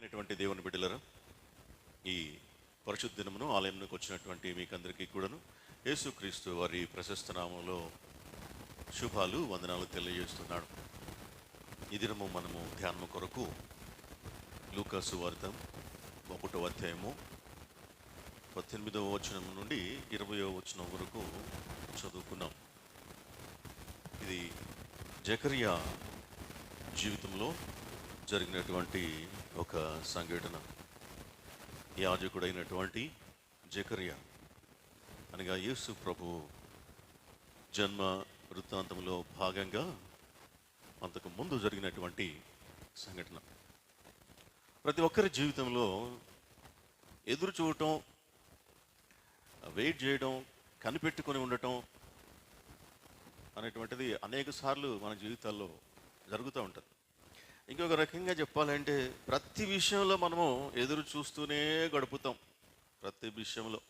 అనేటువంటి దేవుని బిడ్డలరా, ఈ పరిశుద్ధ దినమును ఆలయంలోకి వచ్చినటువంటి మీకందరికీ కూడాను యేసుక్రీస్తు వారి ప్రశస్త నామంలో శుభాలు వందనాలు తెలియజేస్తున్నాడు. ఈ దినము మనము ధ్యానము కొరకు లూకా సువార్త 1వ అధ్యాయము 18వ వచనం నుండి 20వ వచనం వరకు చదువుకున్నాం. ఇది జకరియా జీవితంలో జరిగినటువంటి ఒక సంఘటన. యాజకుడైనటువంటి జకరియా అనగా యేసు ప్రభు జన్మ వృత్తాంతంలో భాగంగా అంతకు ముందు జరిగినటువంటి సంఘటన. ప్రతి ఒక్కరి జీవితంలో ఎదురు చూడటం, వెయిట్ చేయడం, కనిపెట్టుకొని ఉండటం అనేటువంటిది అనేక సార్లు మన జీవితాల్లో జరుగుతూ ఉంటుంది. ఇంకొక రకంగా చెప్పాలంటే ప్రతి విషయంలో మనము ఎదురు చూస్తూనే గడుపుతాం. ప్రతి విషయంలో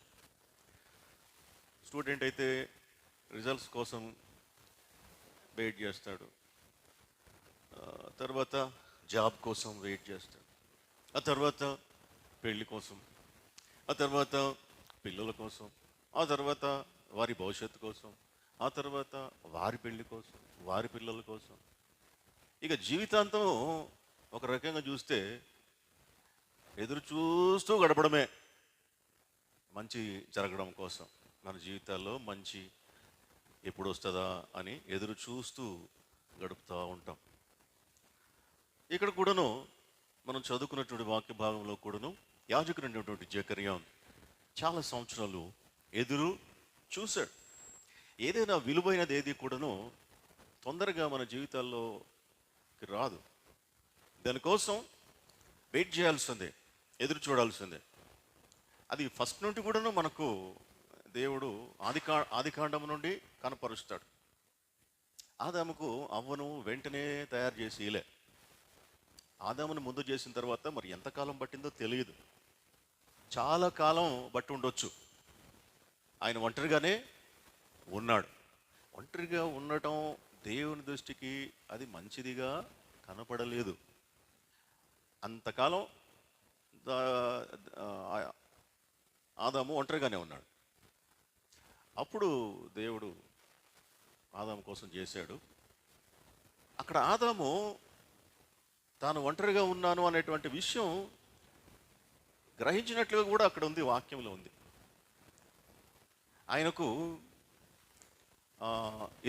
స్టూడెంట్ అయితే రిజల్ట్స్ కోసం వెయిట్ చేస్తాడు, తర్వాత జాబ్ కోసం వెయిట్ చేస్తాడు, ఆ తర్వాత పెళ్ళి కోసం, ఆ తర్వాత పిల్లల కోసం, ఆ తర్వాత వారి భవిష్యత్తు కోసం, ఆ తర్వాత వారి పెళ్ళి కోసం, వారి పిల్లల కోసం. ఇక జీవితాంతం ఒక రకంగా చూస్తే ఎదురు చూస్తూ గడపడమే. మంచి జరగడం కోసం, మన జీవితాల్లో మంచి ఎప్పుడు వస్తుందా అని ఎదురు చూస్తూ గడుపుతూ ఉంటాం. ఇక్కడ కూడాను మనం చదువుకున్నటువంటి వాక్య భాగంలో కూడాను యాజకుడైనటువంటి జకరియా చాలా సంవత్సరాలు ఎదురు చూశాడు. ఏదైనా విలువైనది ఏది కూడాను తొందరగా మన జీవితాల్లో రాదు. దానికోసం వెయిట్ చేయాల్సిందే, ఎదురు చూడాల్సిందే. అది ఫస్ట్ నుండి కూడాను మనకు దేవుడు ఆదికాండం నుండి కనపరుస్తాడు. ఆదాముకు అవ్వను వెంటనే తయారు చేసి ఇలే. ఆదామును ముందు చేసిన తర్వాత మరి ఎంతకాలం పట్టిందో తెలియదు, చాలా కాలం బట్టి ఉండొచ్చు. ఆయన ఒంటరిగానే ఉన్నాడు. ఒంటరిగా ఉండటం దేవుని దృష్టికి అది మంచిదిగా కనపడలేదు. అంతకాలం ఆదాము ఒంటరిగానే ఉన్నాడు. అప్పుడు దేవుడు ఆదాము కోసం చేశాడు. అక్కడ ఆదాము తాను ఒంటరిగా ఉన్నాను అనేటువంటి విషయం గ్రహించినట్లుగా కూడా అక్కడ ఉంది, వాక్యంలో ఉంది. ఆయనకు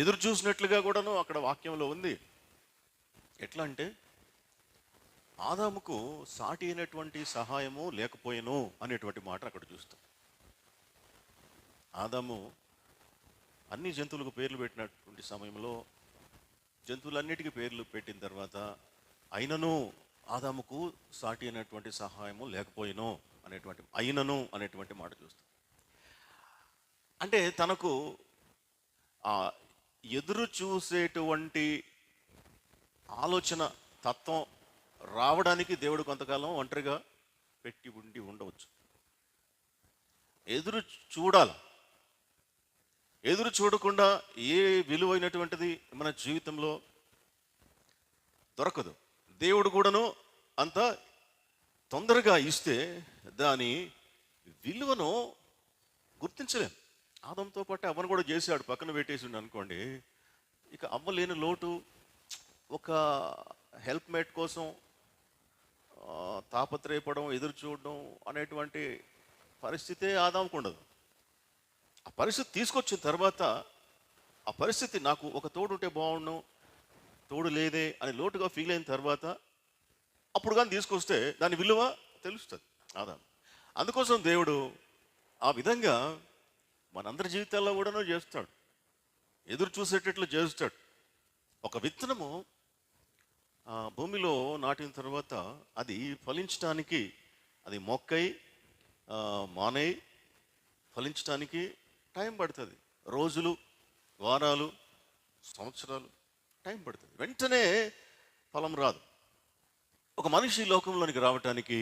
ఎదురు చూసినట్లుగా కూడాను అక్కడ వాక్యంలో ఉంది. ఎట్లా అంటే ఆదాముకు సాటి అయినటువంటి సహాయము లేకపోయేను అనేటువంటి మాట అక్కడ చూస్తాం. ఆదాము అన్ని జంతువులకు పేర్లు పెట్టినటువంటి సమయంలో జంతువులన్నిటికీ పేర్లు పెట్టిన తర్వాత అయినను ఆదాముకు సాటి అయినటువంటి సహాయము లేకపోయేను అనేటువంటి మాట చూస్తాం. అంటే తనకు ఎదురు చూసేటువంటి ఆలోచన తత్వం రావడానికి దేవుడు కొంతకాలం ఒంటరిగా పెట్టి ఉండవచ్చు. ఎదురు చూడాలి. ఎదురు చూడకుండా ఏ విలువైనటువంటిది మన జీవితంలో దొరకదు. దేవుడు కూడాను అంత తొందరగా ఇస్తే దాని విలువను గుర్తించలేం. ఆదంతో పాటు అవ్వను కూడా చేశాడు, పక్కన పెట్టేసిండు అనుకోండి. ఇక అవ్వలేని లోటు, ఒక హెల్ప్మేట్ కోసం తాపత్రయపడడం, ఎదురు చూడడం అనేటువంటి పరిస్థితే ఆదాముకు ఉండదు. ఆ పరిస్థితి తీసుకొచ్చిన తర్వాత ఆ పరిస్థితి నాకు ఒక తోడు ఉంటే బాగుండు, తోడు లేదే అని లోటుగా ఫీల్ అయిన తర్వాత అప్పుడు కానీ తీసుకొస్తే దాని విలువ తెలుస్తుంది ఆదాము. అందుకోసం దేవుడు ఆ విధంగా మనందరి జీవితాల్లో కూడాను చేస్తాడు, ఎదురు చూసేటట్లు చేస్తాడు. ఒక విత్తనము భూమిలో నాటిన తర్వాత అది ఫలించడానికి, అది మొక్కై మానై ఫలించడానికి టైం పడుతుంది. రోజులు, వారాలు, సంవత్సరాలు టైం పడుతుంది. వెంటనే ఫలం రాదు. ఒక మనిషి లోకంలోనికి రావటానికి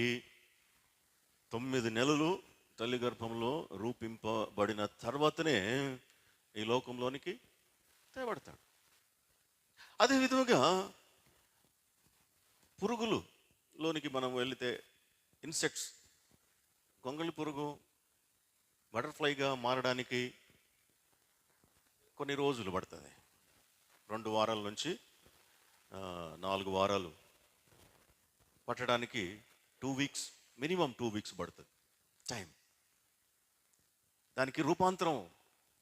9 నెలలు తల్లి గర్భంలో రూపింపబడిన తర్వాతనే ఈ లోకంలోనికి తేబడతాడు. అదేవిధంగా పురుగులు లోనికి మనం వెళితే ఇన్సెక్ట్స్, గొంగళి పురుగు బటర్ఫ్లైగా మారడానికి కొన్ని రోజులు పడుతుంది. 2 వారాల నుంచి 4 వారాలు పట్టడానికి 2 వీక్స్, మినిమం 2 వీక్స్ పడుతుంది టైం. దానికి రూపాంతరం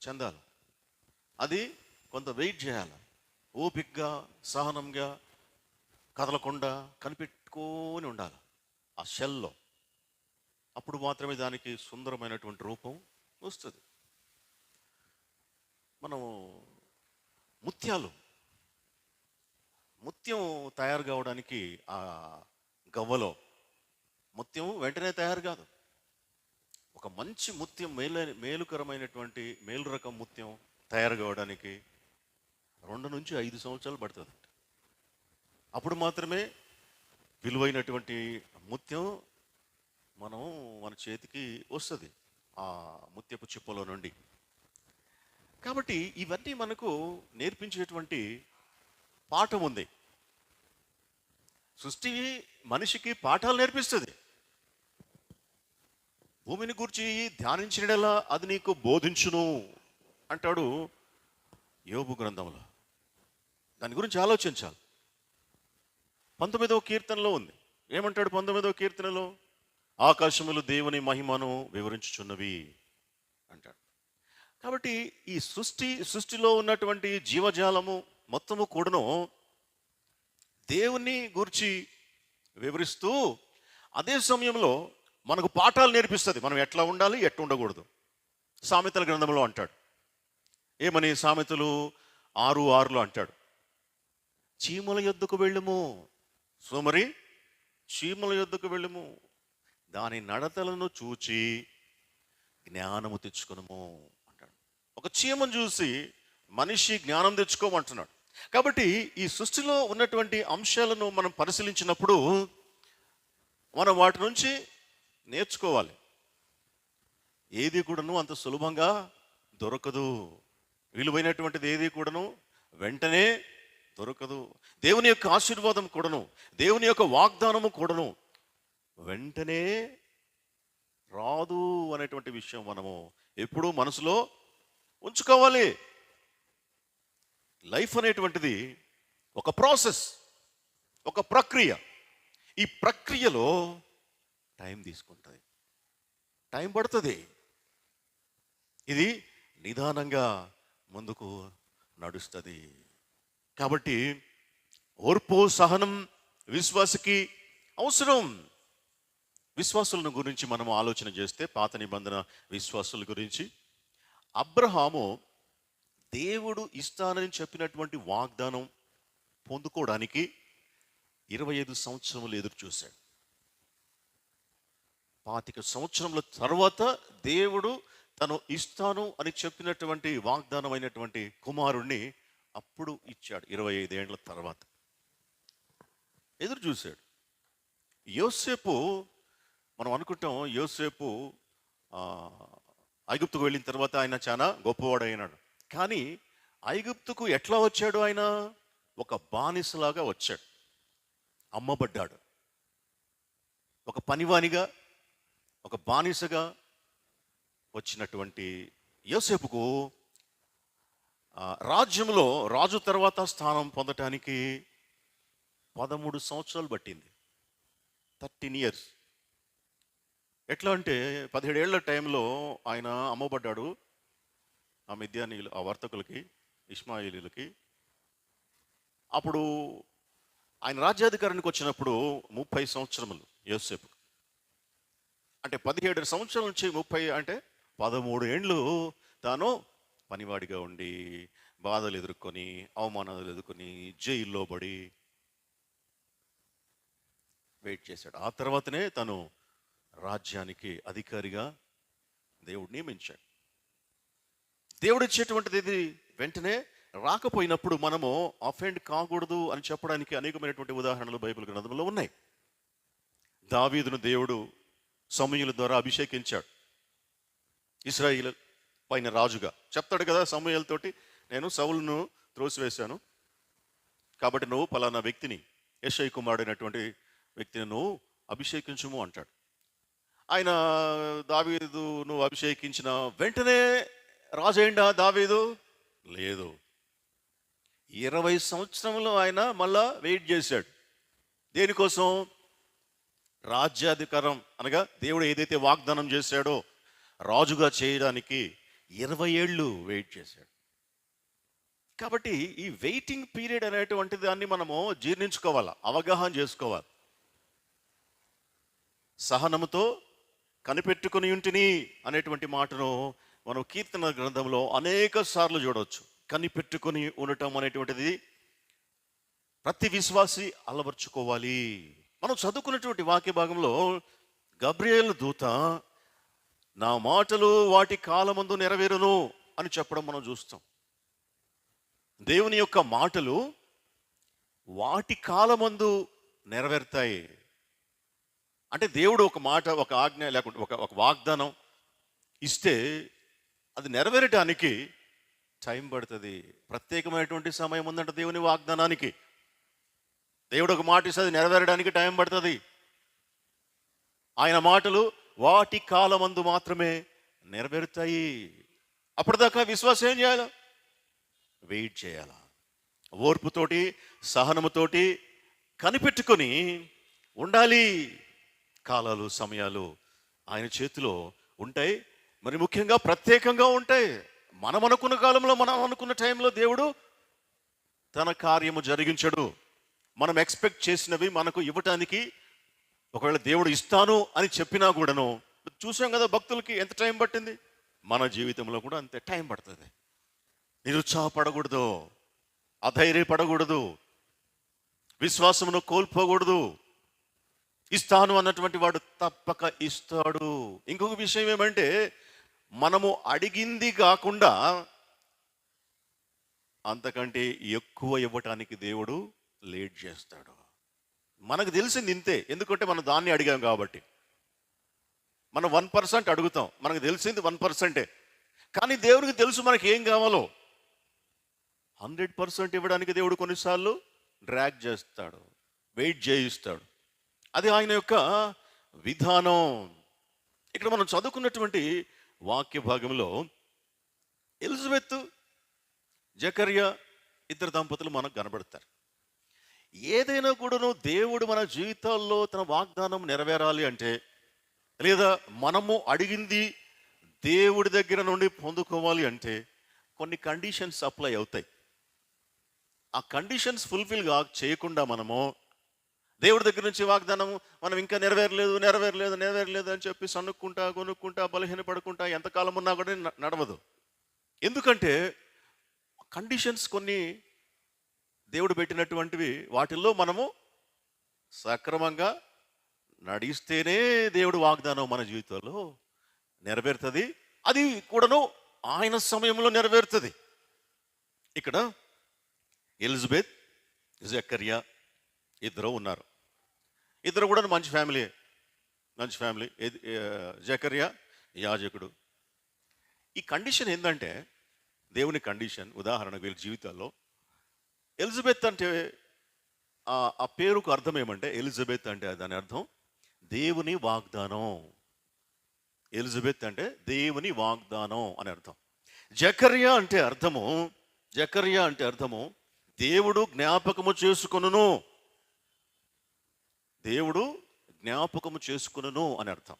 చెందాలి. అది కొంత వెయిట్ చేయాలి, ఓపికగా సహనంగా కదలకుండా కనిపెట్టుకొని ఉండాలి ఆ షెల్లో. అప్పుడు మాత్రమే దానికి సుందరమైనటువంటి రూపం వస్తుంది. మనం ముత్యం తయారు కావడానికి ఆ గవ్వలో ముత్యం వెంటనే తయారు కాదు. ఒక మంచి ముత్యం, మేలుకరమైనటువంటి మేలు రకం ముత్యం తయారు కావడానికి 2 నుంచి 5 సంవత్సరాలు పడుతుంది. అప్పుడు మాత్రమే విలువైనటువంటి ముత్యం మన చేతికి వస్తుంది ఆ ముత్యపు చిప్పలో నుండి. కాబట్టి ఇవన్నీ మనకు నేర్పించేటువంటి పాఠం ఉంది. సృష్టి మనిషికి పాఠాలు నేర్పిస్తుంది. భూమిని గురించి ధ్యానించినలా అది నీకు బోధించును అంటాడు యోబు గ్రంథంలో. దాని గురించి ఆలోచించాలి. 19వ కీర్తనలో ఉంది. ఏమంటాడు 19వ కీర్తనలో? ఆకాశములు దేవుని మహిమను వివరించుచున్నవి అంటాడు. కాబట్టి ఈ సృష్టిలో ఉన్నటువంటి జీవజాలము మొత్తము కూడాను దేవుని గురించి వివరిస్తూ అదే సమయంలో మనకు పాఠాలు నేర్పిస్తుంది. మనం ఎట్లా ఉండాలి, ఎట్లా ఉండకూడదు. సామెతల గ్రంథంలో అంటాడు. ఏమని? సామెతలు 6:6 అంటాడు, చీమల యొద్దకు వెళ్ళుము. సోమరి, చీమల యొద్దకు వెళ్ళుము, దాని నడతలను చూచి జ్ఞానము తెచ్చుకునుము అంటాడు. ఒక చీమను చూసి మనిషి జ్ఞానం తెచ్చుకోమంటున్నాడు. కాబట్టి ఈ సృష్టిలో ఉన్నటువంటి అంశాలను మనం పరిశీలించినప్పుడు మనం వాటి నుంచి నేర్చుకోవాలి. ఏది కూడాను అంత సులభంగా దొరకదు. విలువైనటువంటిది ఏది కూడాను వెంటనే దొరకదు. దేవుని యొక్క ఆశీర్వాదం కూడాను, దేవుని యొక్క వాగ్దానము కూడాను వెంటనే రాదు అనేటువంటి విషయం మనము ఎప్పుడూ మనసులో ఉంచుకోవాలి. లైఫ్ అనేటువంటిది ఒక ప్రాసెస్, ఒక ప్రక్రియ. ఈ ప్రక్రియలో టైం తీసుకుంటుంది, టైం పడుతుంది. ఇది నిదానంగా ముందుకు నడుస్తుంది. కాబట్టి ఓర్పు, సహనం విశ్వాసకి అవసరం. విశ్వాసులను గురించి మనం ఆలోచన చేస్తే, పాత నిబంధన విశ్వాసుల గురించి, అబ్రహాము దేవుడు ఇస్తానని చెప్పినటువంటి వాగ్దానం పొందుకోవడానికి 25 సంవత్సరములు ఎదురు చూశాడు. 25 సంవత్సరముల తర్వాత దేవుడు తను ఇస్తాను అని చెప్పినటువంటి వాగ్దానం అయినటువంటి కుమారుణ్ణి అప్పుడు ఇచ్చాడు. 25 ఏళ్ల తర్వాత ఎదురు చూశాడు. యోసేపు, మనం అనుకుంటాం యోసేపు ఐగుప్తుకు వెళ్ళిన తర్వాత ఆయన చాలా గొప్పవాడు అయినాడు. కానీ ఐగుప్తుకు ఎట్లా వచ్చాడు? ఆయన ఒక బానిసలాగా వచ్చాడు, అమ్మబడ్డాడు. ఒక పనివానిగా, ఒక బానిసగా వచ్చినటువంటి యోసేపుకు రాజ్యంలో రాజు తర్వాత స్థానం పొందటానికి 13 సంవత్సరాలు పట్టింది. 13 ఇయర్స్. ఎట్లా అంటే 17 ఏళ్ల టైంలో ఆయన అమ్మబడ్డాడు ఆ మిద్యానీయులు, ఆ వర్తకులకి, ఇష్మాయిలీలకి. అప్పుడు ఆయన రాజ్యాధికారానికి వచ్చినప్పుడు 30 సంవత్సరములు యోసేపు. అంటే 17 సంవత్సరాల నుంచి 30 అంటే 13 ఏండ్లు తాను పనివాడిగా ఉండి బాధలు ఎదుర్కొని, అవమానాలు ఎదుర్కొని, జైల్లో పడి వెయిట్ చేశాడు. ఆ తర్వాతనే తను రాజ్యానికి అధికారిగా దేవుడు నియమించాడు. దేవుడు ఇచ్చేటువంటిది ఇది వెంటనే రాకపోయినప్పుడు మనము అఫెండ్ కాకూడదు అని చెప్పడానికి అనేకమైనటువంటి ఉదాహరణలు బైబిల్ గ్రంథంలో ఉన్నాయి. దావీదును దేవుడు సమూయేలు ద్వారా అభిషేకించాడు. ఇశ్రాయేలు పైన రాజుగా చెప్తాడు కదా సమూయేలు తోటి, నేను సౌలును త్రోసివేశాను కాబట్టి నువ్వు పలానా వ్యక్తిని, యెషయి కుమారుడైనటువంటి వ్యక్తిని నువ్వు అభిషేకించుము అంటాడు. ఆయన దావీదును అభిషేకించిన వెంటనే రాజైండా దావీదు? లేదు. 20 సంవత్సరంలో ఆయన మళ్ళా వెయిట్ చేశాడు. దేనికోసం? రాజ్యాధికారం అనగా దేవుడు ఏదైతే వాగ్దానం చేశాడో రాజుగా చేయడానికి 20 ఏళ్ళు వెయిట్ చేశాడు. కాబట్టి ఈ వెయిటింగ్ పీరియడ్ అనేటువంటి దాన్ని మనము జీర్ణించుకోవాలి, అవగాహన చేసుకోవాలి. సహనముతో కనిపెట్టుకుని ఉంటిని అనేటువంటి మాటను మనం కీర్తన గ్రంథంలో అనేక సార్లు చూడవచ్చు. కనిపెట్టుకుని ఉండటం అనేటువంటిది ప్రతి విశ్వాసి అలవర్చుకోవాలి. మనం చదువుకున్నటువంటి వాక్య భాగంలో గబ్రియేలు దూత నా మాటలు వాటి కాలమందు నెరవేరును అని చెప్పడం మనం చూస్తాం. దేవుని యొక్క మాటలు వాటి కాలమందు నెరవేరుతాయి. అంటే దేవుడు ఒక మాట, ఒక ఆజ్ఞ, లేకుంటే ఒక వాగ్దానం ఇస్తే అది నెరవేరటానికి టైం పడుతుంది. ప్రత్యేకమైనటువంటి సమయం ఉందంట దేవుని వాగ్దానానికి. దేవుడు ఒక మాట ఇస్తే అది నెరవేరడానికి టైం పడుతుంది. ఆయన మాటలు వాటి కాలమందు మాత్రమే నెరవేరుతాయి. అప్పటిదాకా విశ్వాసం ఏం చేయాలి? వెయిట్ చేయాల. ఓర్పుతోటి, సహనముతోటి కనిపెట్టుకొని ఉండాలి. కాలాలు, సమయాలు ఆయన చేతిలో ఉంటాయి. మరి ముఖ్యంగా ప్రత్యేకంగా ఉంటాయి. మనం అనుకున్న కాలంలో, మనం అనుకున్న టైంలో దేవుడు తన కార్యము జరిగించడు. మనం ఎక్స్పెక్ట్ చేసినవి మనకు ఇవ్వటానికి ఒకవేళ దేవుడు ఇస్తాను అని చెప్పినా కూడాను, చూసాం కదా భక్తులకి ఎంత టైం పట్టింది. మన జీవితంలో కూడా అంతే టైం పడుతుంది. నిరుత్సాహపడకూడదు, అధైర్యపడకూడదు, విశ్వాసమును కోల్పోకూడదు. ఇస్తాను అన్నటువంటి వాడు తప్పక ఇస్తాడు. ఇంకొక విషయం ఏమంటే, మనము అడిగింది కాకుండా అంతకంటే ఎక్కువ ఇవ్వటానికి దేవుడు లేట్ చేస్తాడు. మనకు తెలిసింది ఇంతే, ఎందుకంటే మనం దాన్ని అడిగాం కాబట్టి. మనం 1% అడుగుతాం, మనకు తెలిసింది 1%. కానీ దేవుడికి తెలుసు మనకి ఏం కావాలో. 100% ఇవ్వడానికి దేవుడు కొన్నిసార్లు డ్రాగ్ చేస్తాడు, వెయిట్ చేయిస్తాడు. అది ఆయన యొక్క విధానం. ఇక్కడ మనం చదువుకున్నటువంటి వాక్య భాగంలో ఎలిజబెత్, జకర్యా ఇద్దరు దంపతులు మనకు కనబడతారు. ఏదైనా కూడాను దేవుడు మన జీవితాల్లో తన వాగ్దానం నెరవేరాలి అంటే, లేదా మనము అడిగింది దేవుడి దగ్గర నుండి పొందుకోవాలి అంటే కొన్ని కండిషన్స్ అప్లై అవుతాయి. ఆ కండిషన్స్ ఫుల్ఫిల్ చేయకుండా మనము దేవుడి దగ్గర నుంచి వాగ్దానం మనం ఇంకా నెరవేరలేదు అని చెప్పి సన్నుక్కుంటా, కొనుక్కుంటా, బలహీనపడుకుంటా ఎంతకాలం ఉన్నా కూడా నడవదు. ఎందుకంటే కండిషన్స్ కొన్ని దేవుడు పెట్టినటువంటివి, వాటిల్లో మనము సక్రమంగా నడిస్తేనే దేవుడు వాగ్దానం మన జీవితంలో నెరవేరుతుంది. అది కూడాను ఆయన సమయంలో నెరవేరుతుంది. ఇక్కడ ఎలిజబెత్, జకర్యా ఇద్దరు ఉన్నారు. ఇద్దరు కూడా మంచి ఫ్యామిలీ. జకర్యా యాజకుడు. ఈ కండిషన్ ఏంటంటే, దేవుని కండిషన్, ఉదాహరణకు వీళ్ళ జీవితాల్లో ఎలిజబెత్ అంటే ఆ పేరుకు అర్థం ఏమంటే, ఎలిజబెత్ అంటే దాని అర్థం దేవుని వాగ్దానం. ఎలిజబెత్ అంటే దేవుని వాగ్దానం అని అర్థం. జకర్యా అంటే అర్థము దేవుడు జ్ఞాపకము చేసుకొనును. దేవుడు జ్ఞాపకము చేసుకొనును అని అర్థం.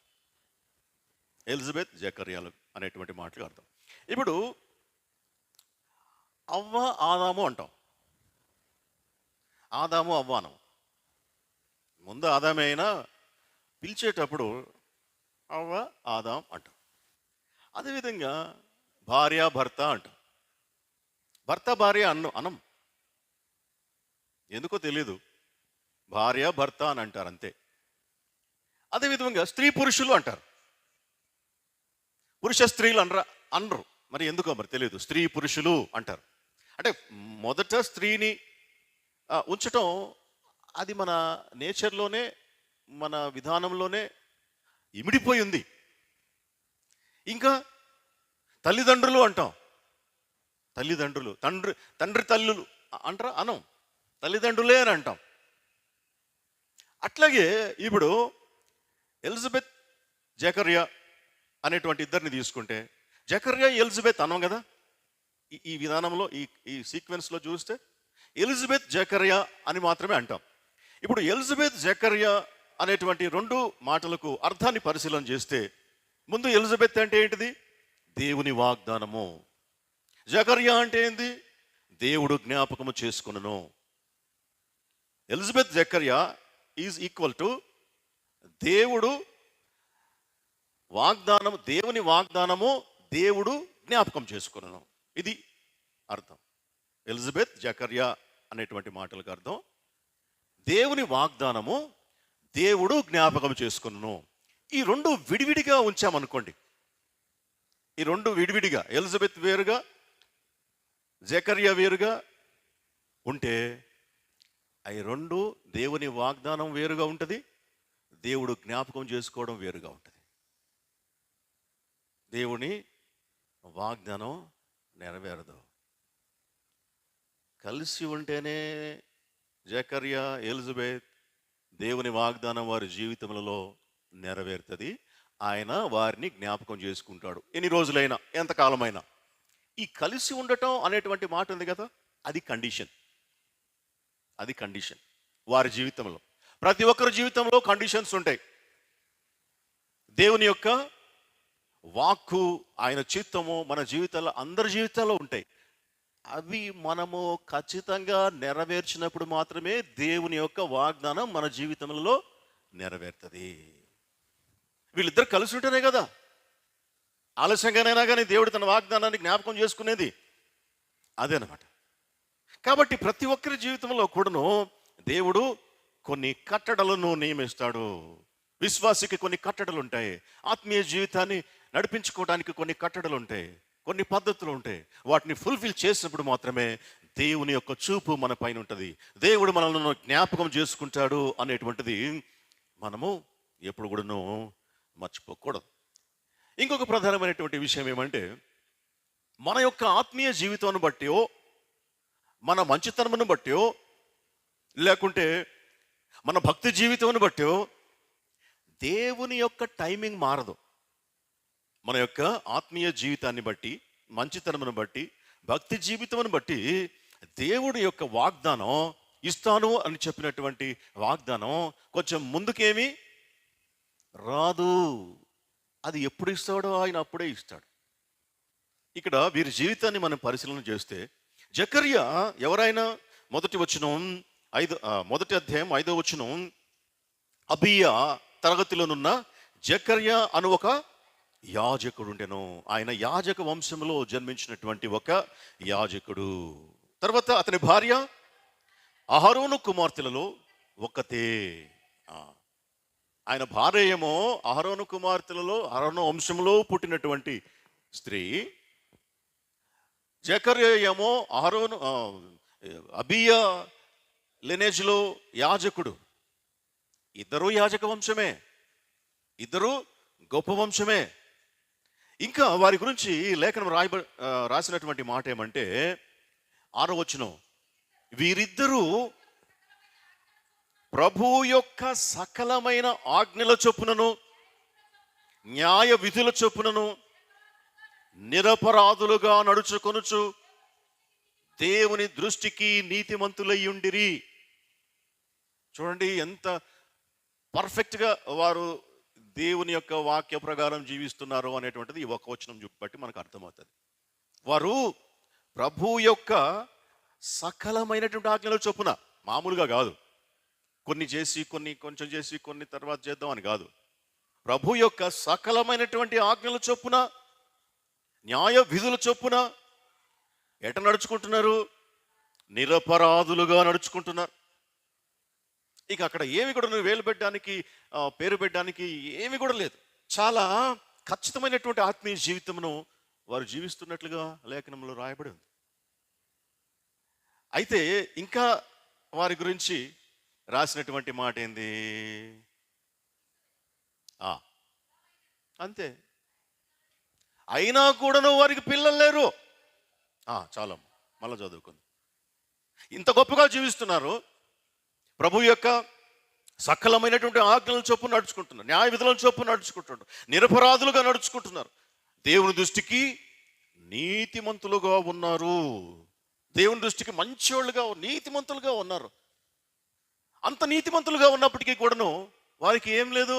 ఎలిజబెత్, జకర్యాలు అనేటువంటి మాటలు అర్థం. ఇప్పుడు అవ్వ, ఆదాము అంటాం. ఆదాము, అవ్వానం. ముందు ఆదామే అయినా పిలిచేటప్పుడు అవ్వ, ఆదాం అంటాం. అదేవిధంగా భార్య, భర్త అంటాం. భర్త, భార్య అనం. ఎందుకో తెలీదు, భార్య, భర్త అని అంటారు అంతే. అదేవిధంగా స్త్రీ, పురుషులు అంటారు. పురుష, స్త్రీలు అనరు. మరి ఎందుకో మరి తెలియదు, స్త్రీ, పురుషులు అంటారు. అంటే మొదట స్త్రీని ఉంచటం అది మన నేచర్లోనే, మన విధానంలోనే ఇమిడిపోయి ఉంది. ఇంకా తల్లిదండ్రులు అంటాం. తల్లిదండ్రులు, తండ్రి తల్లులు అంటారా? అనం. తల్లిదండ్రులే అని అంటాం. అట్లాగే ఇప్పుడు ఎలిజబెత్, జకర్యా అనేటువంటి ఇద్దరిని తీసుకుంటే, జకర్యా ఎలిజబెత్ అన్నాం కదా. ఈ విధానంలో ఈ సీక్వెన్స్లో చూస్తే ఎలిజబెత్ జకర్యా అని మాత్రమే అంటాం. ఇప్పుడు ఎలిజబెత్ జకర్యా అనేటువంటి రెండు మాటలకు అర్థాన్ని పరిశీలన చేస్తే, ముందు ఎలిజబెత్ అంటే ఏంటిది? దేవుని వాగ్దానము. జకర్యా అంటే ఏంది? దేవుడు జ్ఞాపకము చేసుకొనును. ఎలిజబెత్ జకర్యా ఈజ్ ఈక్వల్ టు దేవుడు వాగ్దానము, దేవుని వాగ్దానము దేవుడు జ్ఞాపకం చేసుకొనును. ఇది అర్థం. ఎలిజబెత్ జకర్యా అనేటువంటి మాటలకు అర్థం దేవుని వాగ్దానము దేవుడు జ్ఞాపకం చేసుకొనును. ఈ రెండు విడివిడిగా ఉంచామనుకోండి, ఈ రెండు విడివిడిగా, ఎలిజబెత్ వేరుగా జకర్యా వేరుగా ఉంటే, అవి రెండు దేవుని వాగ్దానం వేరుగా ఉంటుంది, దేవుడు జ్ఞాపకం చేసుకోవడం వేరుగా ఉంటుంది. దేవుని వాగ్దానం నెరవేరదు. కలిసి ఉంటేనే జకర్యా ఎలిజబెత్ దేవుని వాగ్దానం వారి జీవితములలో నెరవేరుతుంది. ఆయన వారిని జ్ఞాపకం చేసుకుంటాడు, ఎన్ని రోజులైనా, ఎంతకాలమైనా. ఈ కలిసి ఉండటం అనేటువంటి మాట ఉంది కదా, అది కండిషన్. అది కండిషన్. వారి జీవితంలో, ప్రతి ఒక్కరి జీవితంలో కండిషన్స్ ఉంటాయి. దేవుని యొక్క వాక్కు, ఆయన చిత్తము మన జీవితాల్లో, అందరి జీవితాల్లో ఉంటాయి. అవి మనము ఖచ్చితంగా నెరవేర్చినప్పుడు మాత్రమే దేవుని యొక్క వాగ్దానం మన జీవితంలో నెరవేరుతుంది. వీళ్ళిద్దరు కలిసి ఉంటేనే కదా ఆలస్యంగానైనా కానీ దేవుడు తన వాగ్దానాన్ని జ్ఞాపకం చేసుకునేది. అదేనమాట. కాబట్టి ప్రతి ఒక్కరి జీవితంలో కూడాను దేవుడు కొన్ని కట్టడలను నియమిస్తాడు. విశ్వాసికి కొన్ని కట్టడలు ఉంటాయి. ఆత్మీయ జీవితాన్ని నడిపించుకోవడానికి కొన్ని కట్టడలు ఉంటాయి, కొన్ని పద్ధతులు ఉంటాయి. వాటిని ఫుల్ఫిల్ చేసినప్పుడు మాత్రమే దేవుని యొక్క చూపు మన పైన ఉంటుంది, దేవుడు మనల్ని జ్ఞాపకం చేసుకుంటాడు అనేటువంటిది మనము ఎప్పుడు కూడాను మర్చిపోకూడదు. ఇంకొక ప్రధానమైనటువంటి విషయం ఏమంటే, మన యొక్క ఆత్మీయ జీవితాన్ని బట్టో, మన మంచితనమును బట్టో, లేకుంటే మన భక్తి జీవితాన్ని బట్టో దేవుని యొక్క టైమింగ్ మారదు. మన యొక్క ఆత్మీయ జీవితాన్ని బట్టి, మంచితనమును బట్టి, భక్తి జీవితమును బట్టి దేవుడి యొక్క వాగ్దానం, ఇస్తాను అని చెప్పినటువంటి వాగ్దానం కొంచెం ముందుకేమి రాదు. అది ఎప్పుడు ఇస్తాడో ఆయన అప్పుడే ఇస్తాడు. ఇక్కడ వీరి జీవితాన్ని మనం పరిశీలన చేస్తే, జకర్యా ఎవరైనా మొదటి అధ్యాయం 5వ వచనం, అబియా తరగతిలోనున్న జకర్యా అను ఒక యాజకుడు ఉండెను. ఆయన యాజక వంశంలో జన్మించినటువంటి ఒక యాజకుడు. తర్వాత అతని భార్య అహరోను కుమార్తెలలో ఒకతే. ఆయన భార్య ఏమో అహరోను కుమార్తెలలో, అహరోను వంశంలో పుట్టినటువంటి స్త్రీ. జకర్యా ఏమో అబియా లినేజ్లో యాజకుడు. ఇద్దరు యాజక వంశమే, ఇద్దరు గొప్ప వంశమే. ఇంకా వారి గురించి లేఖనం రాసినటువంటి మాట ఏమంటే, 6వ వచనం, వీరిద్దరూ ప్రభు యొక్క సకలమైన ఆజ్ఞల చొప్పునను న్యాయ విధుల చొప్పునను నిరపరాధులుగా నడుచుకొనుచు దేవుని దృష్టికి నీతిమంతులయ్యుండిరి. చూడండి ఎంత పర్ఫెక్ట్గా వారు దేవుని యొక్క వాక్య ప్రకారం జీవిస్తున్నారు అనేటువంటిది ఈ ఒక్క వచనం బట్టి మనకు అర్థమవుతుంది. వారు ప్రభు యొక్క సకలమైనటువంటి ఆజ్ఞల చొప్పున, మామూలుగా కాదు, కొన్ని చేసి కొంచెం చేసి కొన్ని తర్వాత చేద్దాం అని కాదు. ప్రభు యొక్క సకలమైనటువంటి ఆజ్ఞల చొప్పున, న్యాయ విధుల చొప్పున ఎట నడుచుకుంటున్నారు? నిరపరాధులుగా నడుచుకుంటున్నారు. ఇక అక్కడ ఏమి కూడా నువ్వు వేలు పెట్టడానికి, పేరు పెట్టడానికి ఏమి కూడా లేదు. చాలా ఖచ్చితమైనటువంటి ఆత్మీయ జీవితమును వారు జీవిస్తున్నట్లుగా లేఖనంలో రాయబడి ఉంది. అయితే ఇంకా వారి గురించి రాసినటువంటి మాట ఏంది? అంతే, అయినా కూడాను వారికి పిల్లలు లేరు. చాలా మళ్ళా చదువుకుంది. ఇంత గొప్పగా జీవిస్తున్నారు, ప్రభు యొక్క సకలమైనటువంటి ఆజ్ఞల చొప్పున నడుచుకుంటున్నారు, న్యాయ విధుల చొప్పున నడుచుకుంటున్నారు, నిరపరాధులుగా నడుచుకుంటున్నారు. దేవుని దృష్టికి నీతిమంతులుగా ఉన్నారు. దేవుని దృష్టికి మంచోళ్ళుగా, నీతిమంతులుగా ఉన్నారు. అంత నీతిమంతులుగా ఉన్నప్పటికీ కూడాను వారికి ఏం లేదు,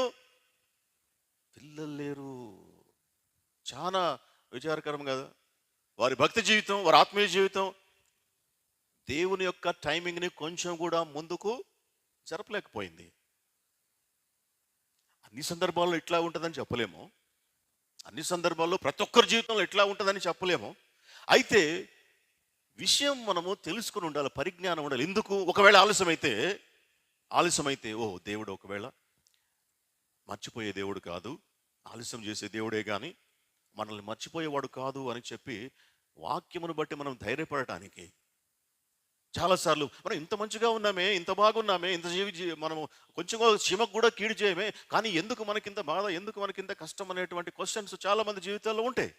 పిల్లలు లేరు. చాలా విచారకరం కదా. వారి భక్తి జీవితం, వారి ఆత్మీయ జీవితం దేవుని యొక్క టైమింగ్ని కొంచెం కూడా ముందుకు జరపలేకపోయింది. అన్ని సందర్భాల్లో ఇట్లా ఉంటుందని చెప్పలేము, అన్ని సందర్భాల్లో ప్రతి ఒక్కరి జీవితంలో ఎట్లా ఉంటుందని చెప్పలేము. అయితే విషయం మనము తెలుసుకుని ఉండాలి, పరిజ్ఞానం ఉండాలి. ఎందుకు ఒకవేళ ఆలస్యమైతే ఓ దేవుడు ఒకవేళ మర్చిపోయే దేవుడు కాదు, ఆలస్యం చేసే దేవుడే కానీ మనల్ని మర్చిపోయేవాడు కాదు అని చెప్పి వాక్యమును బట్టి మనం ధైర్యపడటానికి చాలాసార్లు మనం ఇంత మంచిగా ఉన్నామే, ఇంత బాగున్నామే, ఇంత మనము కొంచెం చీమకు కూడా కీడు చేయమే, కానీ ఎందుకు మనకింత బాధ, ఎందుకు మనకింత కష్టం అనేటువంటి క్వశ్చన్స్ చాలా మంది జీవితాల్లో ఉంటాయి.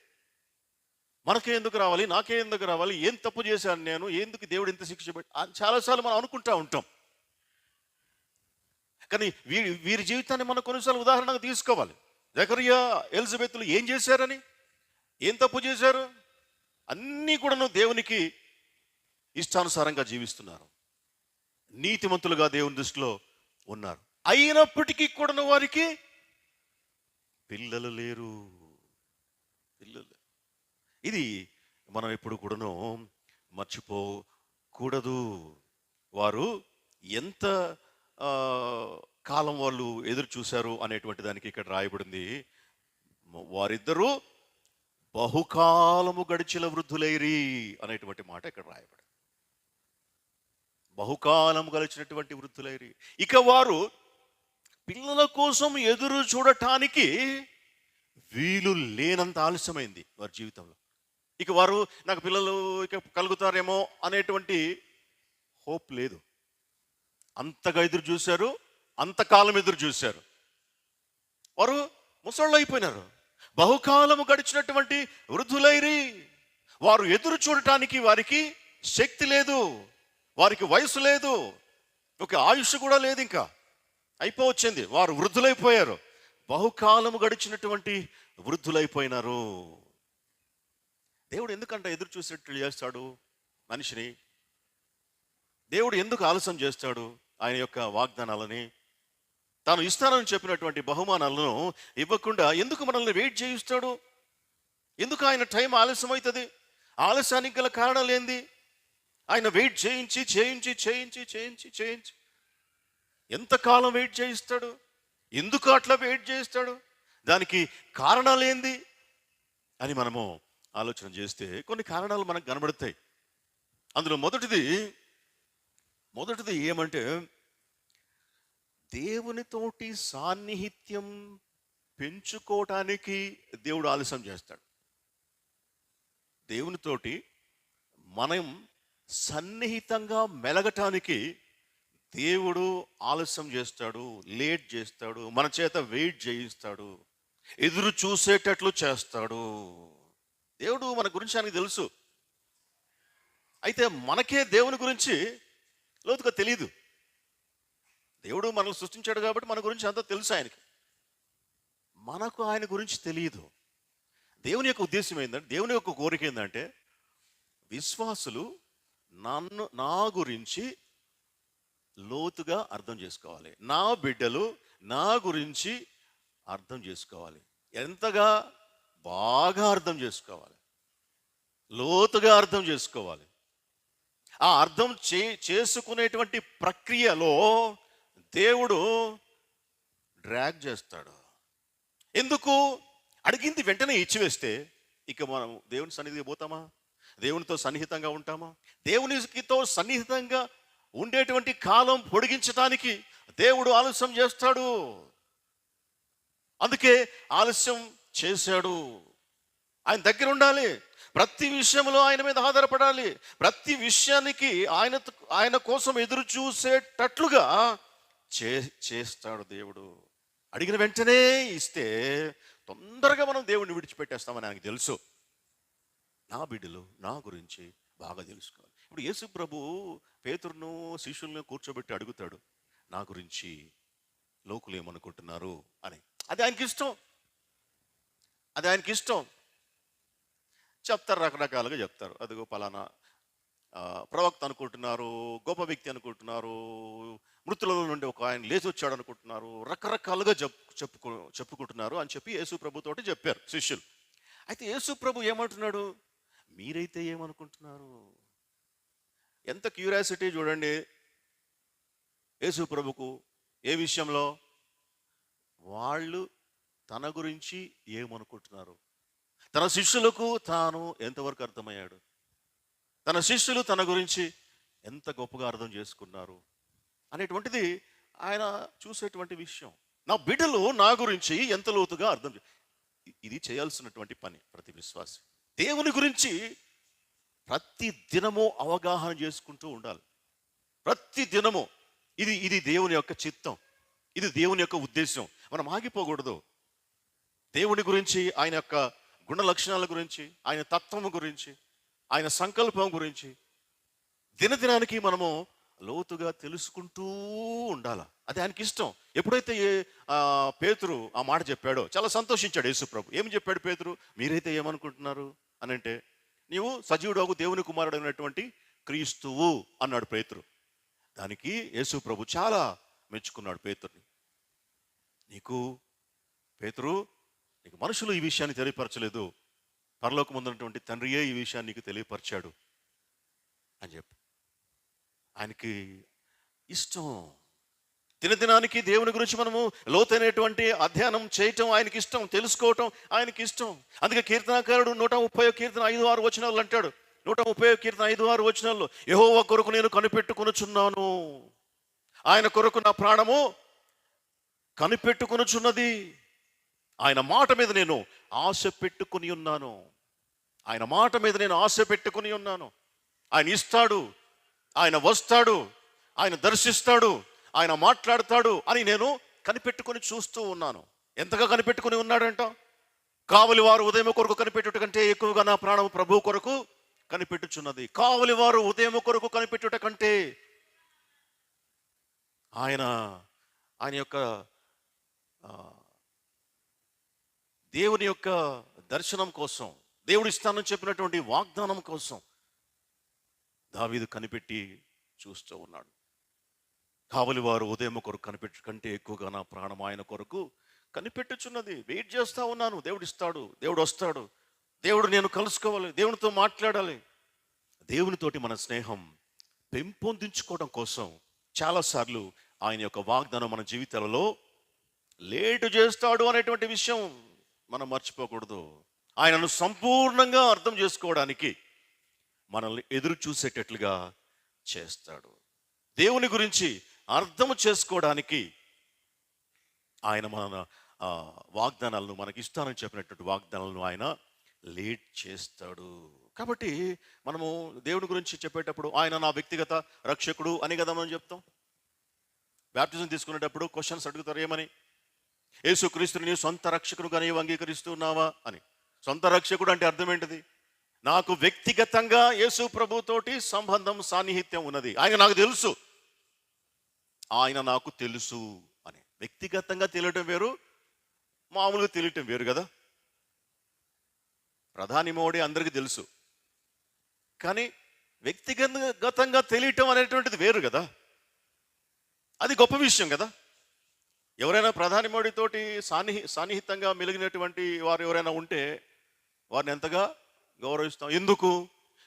మనకే ఎందుకు రావాలి, నాకే ఎందుకు రావాలి, ఏం తప్పు చేశాను నేను, ఎందుకు దేవుడు ఇంత శిక్ష పెట్టి చాలాసార్లు మనం అనుకుంటా ఉంటాం. కానీ వీరి జీవితాన్ని మనం కొన్నిసార్లు ఉదాహరణగా తీసుకోవాలి. జకరియా ఎలిజబెత్లు ఏం చేశారని, ఏం తప్పు చేశారు, అన్నీ కూడాను దేవునికి ఇష్టానుసారంగా జీవిస్తున్నారు, నీతిమంతులుగా దేవుని దృష్టిలో ఉన్నారు. అయినప్పటికీ కూడాను వారికి పిల్లలు లేరు. ఇది మనం ఎప్పుడు కూడాను మర్చిపోకూడదు. వారు ఎంత కాలం వాళ్ళు ఎదురు చూశారు అనేటువంటి దానికి ఇక్కడ రాయబడింది. వారిద్దరూ బహుకాలము గడిచిన వృద్ధులైరి అనేటువంటి మాట ఇక్కడ రాయబడింది. బహుకాలం గడిచినటువంటి వృద్ధులైరి. ఇక వారు పిల్లల కోసం ఎదురు చూడటానికి వీలు లేనంత ఆలస్యమైంది వారి జీవితంలో. ఇక వారు నాకు పిల్లలు ఇక కలుగుతారేమో అనేటువంటి హోప్ లేదు. అంతగా ఎదురు చూశారు, అంతకాలం ఎదురు చూశారు. వారు ముసళ్ళు అయిపోయినారు, బహుకాలము గడిచినటువంటి వృద్ధులైరి. వారు ఎదురు చూడటానికి వారికి శక్తి లేదు, వారికి వయసు లేదు, ఒక ఆయుష్ కూడా లేదు, ఇంకా అయిపోవచ్చింది. వారు వృద్ధులైపోయారు, బహుకాలము గడిచినటువంటి వృద్ధులైపోయినారు. దేవుడు ఎందుకంటే ఎదురు చూసేట్లు చేస్తాడు మనిషిని? దేవుడు ఎందుకు ఆలస్యం చేస్తాడు ఆయన యొక్క వాగ్దానాలని? తాను ఇస్తానని చెప్పినటువంటి బహుమానాలను ఇవ్వకుండా ఎందుకు మనల్ని వెయిట్ చేయిస్తాడు? ఎందుకు ఆయన టైం ఆలస్యం అవుతుంది? ఆలస్యానికి గల కారణాలు ఏంది? ఆయన వెయిట్ చేయించి చేయించి చేయించి చేయించి చేయించి ఎంతకాలం వెయిట్ చేయిస్తాడు? ఎందుకు అట్లా వెయిట్ చేయిస్తాడు? దానికి కారణాలు ఏంది అని మనము ఆలోచన చేస్తే కొన్ని కారణాలు మనకు కనబడతాయి. అందులో మొదటిది ఏమంటే, దేవునితోటి సాన్నిహిత్యం పెంచుకోవటానికి దేవుడు ఆలస్యం చేస్తాడు. దేవునితోటి మనం సన్నిహితంగా మెలగటానికి దేవుడు ఆలస్యం చేస్తాడు, లేట్ చేస్తాడు, మన చేత వెయిట్ చేయిస్తాడు, ఎదురు చూసేటట్లు చేస్తాడు. దేవుడు మన గురించి ఆయనకు తెలుసు. అయితే మనకే దేవుని గురించి లోతుగా తెలియదు. దేవుడు మనల్ని సృష్టించాడు కాబట్టి మన గురించి అంతా తెలుసు ఆయనకి, మనకు ఆయన గురించి తెలియదు. దేవుని యొక్క ఉద్దేశం ఏంటంటే, దేవుని యొక్క కోరిక ఏంటంటే, విశ్వాసులు నా గురించి లోతుగా అర్థం చేసుకోవాలి, నా బిడ్డలు నా గురించి అర్థం చేసుకోవాలి. ఎంతగా? బాగా అర్థం చేసుకోవాలి, లోతుగా అర్థం చేసుకోవాలి. ఆ అర్థం చేసుకునేటువంటి ప్రక్రియలో దేవుడు డ్రాగ్ చేస్తాడు. ఎందుకు? అడిగింది వెంటనే ఇచ్చివేస్తే ఇక మనం దేవుని సన్నిధికి పోతామా? దేవునితో సన్నిహితంగా ఉంటామా? దేవునితో సన్నిహితంగా ఉండేటువంటి కాలం పొడిగించడానికి దేవుడు ఆలస్యం చేస్తాడు. అందుకే ఆలస్యం చేశాడు. ఆయన దగ్గర ఉండాలి, ప్రతి విషయంలో ఆయన మీద ఆధారపడాలి, ప్రతి విషయానికి ఆయన కోసం ఎదురు చూసేటట్లుగా చేస్తాడు దేవుడు. అడిగిన వెంటనే ఇస్తే తొందరగా మనం దేవుడిని విడిచిపెట్టేస్తామని ఆయనకు తెలుసు. నా బిడ్డలు నా గురించి బాగా తెలుసుకోవాలి. ఇప్పుడు యేసు ప్రభు పేతురును శిష్యులను కూర్చోబెట్టి అడుగుతాడు, నా గురించి లోకులు ఏమనుకుంటున్నారు అని. అది ఆయనకి ఇష్టం, అది ఆయనకి ఇష్టం. చెప్తారు, రకరకాలుగా చెప్తారు. అదిగో పలానా ప్రవక్త అనుకుంటున్నారు, గొప్ప వ్యక్తి అనుకుంటున్నారు, మృతులలో నుండి ఒక ఆయన లేచి వచ్చాడు అనుకుంటున్నారు, రకరకాలుగా చెప్పుకుంటున్నారు అని చెప్పి యేసు ప్రభుతోటి చెప్పారు శిష్యులు. అయితే యేసు ప్రభు ఏమంటున్నాడు, మీరైతే ఏమనుకుంటున్నారు? ఎంత క్యూరియాసిటీ చూడండి యేసు ప్రభుకు. ఏ విషయంలో? వాళ్ళు తన గురించి ఏమనుకుంటున్నారు, తన శిష్యులకు తాను ఎంతవరకు అర్థమయ్యాడు, తన శిష్యులు తన గురించి ఎంత గొప్పగా అర్థం చేసుకున్నారు అనేటువంటిది ఆయన చూసేటువంటి విషయం. నా బిడ్డలు నా గురించి ఎంత లోతుగా అర్థం ఇది చేయాల్సినటువంటి పని ప్రతి విశ్వాసి. దేవుని గురించి ప్రతి దినము అవగాహన చేసుకుంటూ ఉండాలి. ప్రతి దినము ఇది దేవుని యొక్క చిత్తం, ఇది దేవుని యొక్క ఉద్దేశం. మనం ఆగిపోకూడదు. దేవుని గురించి, ఆయన యొక్క గుణ లక్షణాల గురించి, ఆయన తత్వము గురించి, ఆయన సంకల్పం గురించి దినదినానికి మనము లోతుగా తెలుసుకుంటూ ఉండాలి. అది ఆయనకి ఇష్టం. ఎప్పుడైతే పేతురు ఆ మాట చెప్పాడో చాలా సంతోషించాడు యేసు ప్రభు. ఏమి చెప్పాడు పేతురు? మీరైతే ఏమనుకుంటున్నారు అని అంటే, నీవు సజీవుడు దేవుని కుమారుడు అయినటువంటి క్రీస్తువు అన్నాడు పేతురు. దానికి యేసు ప్రభు చాలా మెచ్చుకున్నాడు పేతుర్ని. పేతురు, నీకు మనుషులు ఈ విషయాన్ని తెలియపరచలేదు, పరలోకమున్నటువంటి తండ్రియే ఈ విషయాన్ని నీకు తెలియపరిచాడు అని చెప్పి ఆయనకి ఇష్టం. దినదినానికి దేవుని గురించి మనము లోతైనటువంటి అధ్యయనం చేయటం ఆయనకి ఇష్టం, తెలుసుకోవటం ఆయనకి ఇష్టం. అందుకే కీర్తనాకారుడు 130 కీర్తన 5-6 వచనాలు అంటాడు. 130 కీర్తన 5-6 వచనాల్లో, యెహోవా కొరకు నేను కనిపెట్టుకొనుచున్నాను, ఆయన కొరకు నా ప్రాణము కనిపెట్టుకొనుచున్నది, ఆయన మాట మీద నేను ఆశ పెట్టుకుని ఉన్నాను, ఆయన మాట మీద నేను ఆశ పెట్టుకుని ఉన్నాను. ఆయన ఇస్తాడు, ఆయన వస్తాడు, ఆయన దర్శిస్తాడు, ఆయన మాట్లాడతాడు అని నేను కనిపెట్టుకుని చూస్తూ ఉన్నాను. ఎంతగా కనిపెట్టుకుని ఉన్నాడంట? కావలి వారు ఉదయం కొరకు కనిపెట్టుట కంటే ఎక్కువగా నా ప్రాణం ప్రభు కొరకు కనిపెట్టుచున్నది. కావలి వారు ఉదయం కొరకు కనిపెట్టుట కంటే ఆయన యొక్క దేవుని యొక్క దర్శనం కోసం, దేవుడు ఇస్తానని చెప్పినటువంటి వాగ్దానం కోసం దావీదు కనిపెట్టి చూస్తూ ఉన్నాడు. కావలి వారు ఉదయం కొరకు కనిపెట్టు కంటే ఎక్కువగా నా ప్రాణం ఆయన కొరకు కనిపెట్టుచున్నది. వెయిట్ చేస్తూ ఉన్నాను. దేవుడు ఇస్తాడు, దేవుడు వస్తాడు, దేవుడు నేను కలుసుకోవాలి, దేవునితో మాట్లాడాలి. దేవునితోటి మన స్నేహం పెంపొందించుకోవడం కోసం చాలాసార్లు ఆయన యొక్క వాగ్దానం మన జీవితాలలో లేటు చేస్తాడు అనేటువంటి విషయం మనం మర్చిపోకూడదు. ఆయనను సంపూర్ణంగా అర్థం చేసుకోవడానికి మనల్ని ఎదురు చూసేటట్లుగా చేస్తాడు. దేవుని గురించి అర్థం చేసుకోవడానికి ఆయన మన వాగ్దానాలను, మనకి ఇస్తానని చెప్పినటువంటి వాగ్దానాలను ఆయన లేట్ చేస్తాడు. కాబట్టి మనము దేవుని గురించి చెప్పేటప్పుడు ఆయన నా వ్యక్తిగత రక్షకుడు అని కదా మనం చెప్తాం. బ్యాప్టిజం తీసుకునేటప్పుడు క్వశ్చన్స్ అడుగుతారు, ఏమని? యేసుక్రీస్తుని నీ సొంత రక్షకుడుగా నీవు అంగీకరిస్తున్నావా అని. సొంత రక్షకుడు అంటే అర్థం ఏంటిది? నాకు వ్యక్తిగతంగా యేసు ప్రభుతోటి సంబంధం, సాన్నిహిత్యం ఉన్నది. ఆయన నాకు తెలుసు, ఆయన నాకు తెలుసు అని. వ్యక్తిగతంగా తెలియటం వేరు, మామూలుగా తెలియటం వేరు కదా. ప్రధాని మోడీ అందరికీ తెలుసు, కానీ వ్యక్తిగతంగా తెలియటం అనేటువంటిది వేరు కదా. అది గొప్ప విషయం కదా. ఎవరైనా ప్రధాని మోడీతోటి సాన్నిహితంగా మెలిగినటువంటి వారు ఎవరైనా ఉంటే వారిని ఎంతగా గౌరవిస్తాం.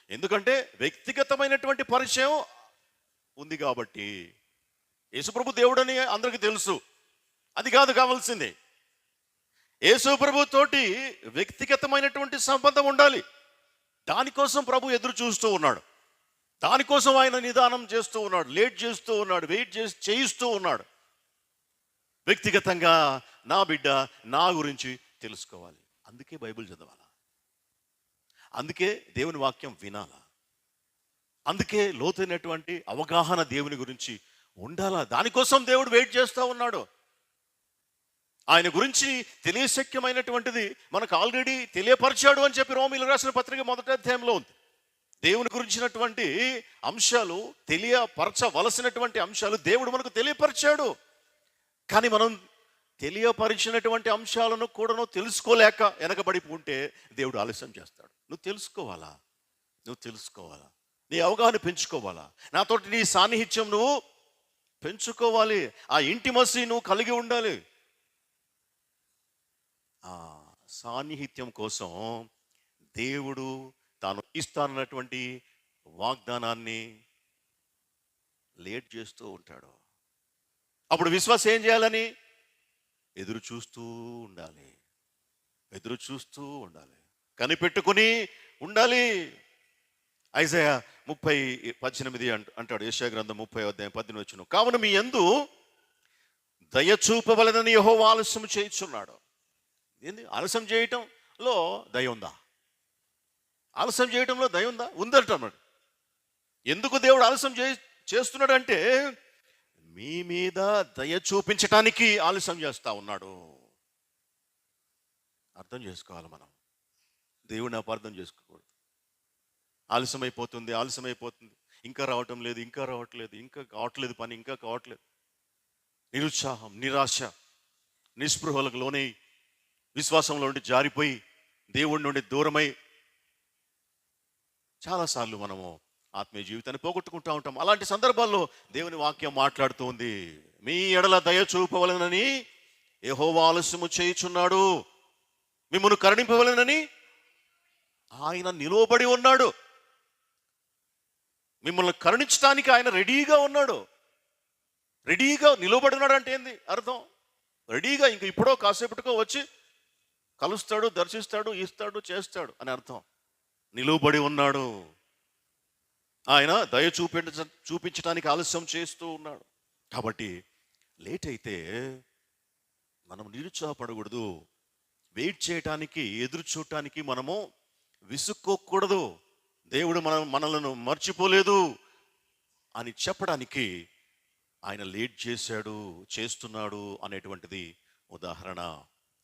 ఎందుకంటే వ్యక్తిగతమైనటువంటి పరిచయం ఉంది కాబట్టి. యేసుప్రభు దేవుడని అందరికీ తెలుసు, అది కాదు కావాల్సింది. యేసుప్రభు తోటి వ్యక్తిగతమైనటువంటి సంబంధం ఉండాలి. దానికోసం ప్రభు ఎదురు చూస్తూ ఉన్నాడు, దానికోసం ఆయన నిదానం చేస్తూ ఉన్నాడు, లేట్ చేస్తూ ఉన్నాడు, వెయిట్ చేయిస్తూ ఉన్నాడు. వ్యక్తిగతంగా నా బిడ్డ నా గురించి తెలుసుకోవాలి. అందుకే బైబిల్ చదవాలా, అందుకే దేవుని వాక్యం వినాలా, అందుకే లోతైనటువంటి అవగాహన దేవుని గురించి ఉండాలా. దానికోసం దేవుడు వెయిట్ చేస్తూ ఉన్నాడు. ఆయన గురించి తెలియశక్యమైనటువంటిది మనకు ఆల్రెడీ తెలియపరిచాడు అని చెప్పి రోమీయులకు రాసిన పత్రిక 1వ అధ్యాయంలో ఉంది. దేవుని గురించినటువంటి అంశాలు, తెలియపరచవలసినటువంటి అంశాలు దేవుడు మనకు తెలియపరిచాడు. కానీ మనం తెలియపరిచినటువంటి అంశాలను కూడాను తెలుసుకోలేక వెనకబడి ఉంటే దేవుడు ఆలస్యం చేస్తాడు. నువ్వు తెలుసుకోవాలా, నువ్వు తెలుసుకోవాలా, నీ అవగాహన పెంచుకోవాలా, నాతోటి నీ సాన్నిహిత్యం నువ్వు పెంచుకోవాలి, ఆ ఇంటిమసీ నువ్వు కలిగి ఉండాలి. ఆ సాన్నిహిత్యం కోసం దేవుడు తాను ఇస్తానన్నటువంటి వాగ్దానాన్ని లేట్ చేస్తూ ఉంటాడు. అప్పుడు విశ్వాసం ఏం చేయాలని? ఎదురు చూస్తూ ఉండాలి, ఎదురు చూస్తూ ఉండాలి, కనిపెట్టుకుని ఉండాలి. ఐజయా 30:18 అంటాడు, యెషయా గ్రంథం 30:18. కావున మీ యందు దయ చూపవలెనని యెహోవా ఆలస్యం చేయుచున్నాడు. ఏంది ఆలస్యం చేయటంలో దయ ఉందా? ఆలస్యం చేయటంలో దయ ఉందా? ఉందంటున్నాడు. ఎందుకు దేవుడు ఆలస్యం చేస్తున్నాడంటే మీ మీద దయ చూపించటానికి ఆలస్యం చేస్తా ఉన్నాడు. అర్థం చేసుకోవాలి మనం, దేవుడిని అపార్థం చేసుకోకూడదు. ఆలస్యమైపోతుంది, ఇంకా రావటం లేదు, ఇంకా రావట్లేదు, ఇంకా కావట్లేదు, పని ఇంకా కావట్లేదు, నిరుత్సాహం, నిరాశ, నిస్పృహలకు లోనై విశ్వాసంలో నుండి జారిపోయి దేవుడి నుండి దూరమై చాలాసార్లు మనము ఆత్మీయ జీవితాన్ని పోగొట్టుకుంటూ ఉంటాం. అలాంటి సందర్భాల్లో దేవుని వాక్యం మాట్లాడుతూ ఉంది, మీ ఎడల దయ చూపవలెనని యెహోవా ఆలస్యము చేయుచున్నాడు, మిమ్మును కరుణింపవలెనని ఆయన నిలువబడి ఉన్నాడు. మిమ్మల్ని కరుణించడానికి ఆయన రెడీగా ఉన్నాడు. రెడీగా నిలబడి ఉన్నాడు అంటే ఏంది అర్థం? రెడీగా, ఇంక ఇప్పుడో కాసేపటికో వచ్చి కలుస్తాడు, దర్శిస్తాడు, ఇస్తాడు, చేస్తాడు అని అర్థం. నిలువబడి ఉన్నాడు. ఆయన దయ చూపించడానికి ఆలస్యం చేస్తూ ఉన్నాడు. కాబట్టి లేట్ అయితే మనం నిరుత్సాహపడకూడదు, వెయిట్ చేయటానికి, ఎదురు చూడటానికి మనము విసుక్కోకూడదు. దేవుడు మనలను మర్చిపోలేదు అని చెప్పడానికి ఆయన లేట్ చేస్తున్నాడు అనేటువంటిది ఉదాహరణ.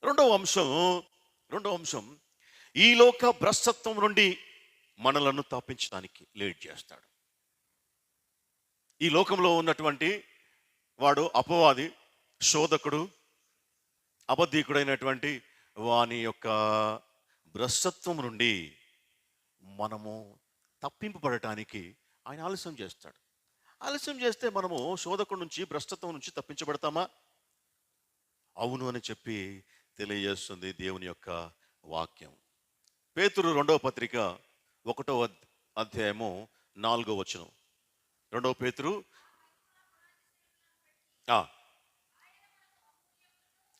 రెండవ అంశం ఈ లోక భ్రష్టత్వం నుండి మనలను తప్పించడానికి లేట్ చేస్తాడు. ఈ లోకంలో ఉన్నటువంటి వాడు అపవాది, శోధకుడు, అబద్ధీకుడైనటువంటి వాని యొక్క భ్రష్టత్వం నుండి మనము తప్పింపబడటానికి ఆయన ఆలస్యం చేస్తాడు. ఆలస్యం చేస్తే మనము శోధకుడి నుంచి, భ్రష్టత్వం నుంచి తప్పించబడతామా? అవును అని చెప్పి తెలియజేస్తుంది దేవుని యొక్క వాక్యం. పేతురు 2వ పత్రిక 1వ అధ్యాయము 4వ వచనం. 2 పేతురు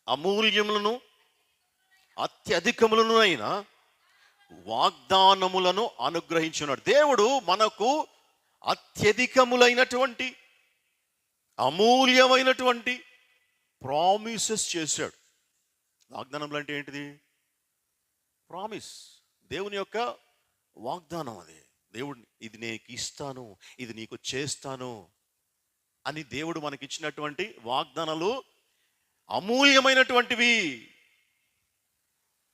అమూల్యములను అత్యధికములను అయిన వాగ్దానములను అనుగ్రహించున్నాడు. దేవుడు మనకు అత్యధికములైనటువంటి, అమూల్యమైనటువంటి ప్రామిసెస్ చేశాడు. వాగ్దానములు అంటే ఏంటిది? ప్రామిస్, దేవుని యొక్క వాగ్దానం. అది దేవుడు ఇది నీకు ఇస్తాను, ఇది నీకు చేస్తాను అని దేవుడు మనకిచ్చినటువంటి వాగ్దానాలు అమూల్యమైనటువంటివి,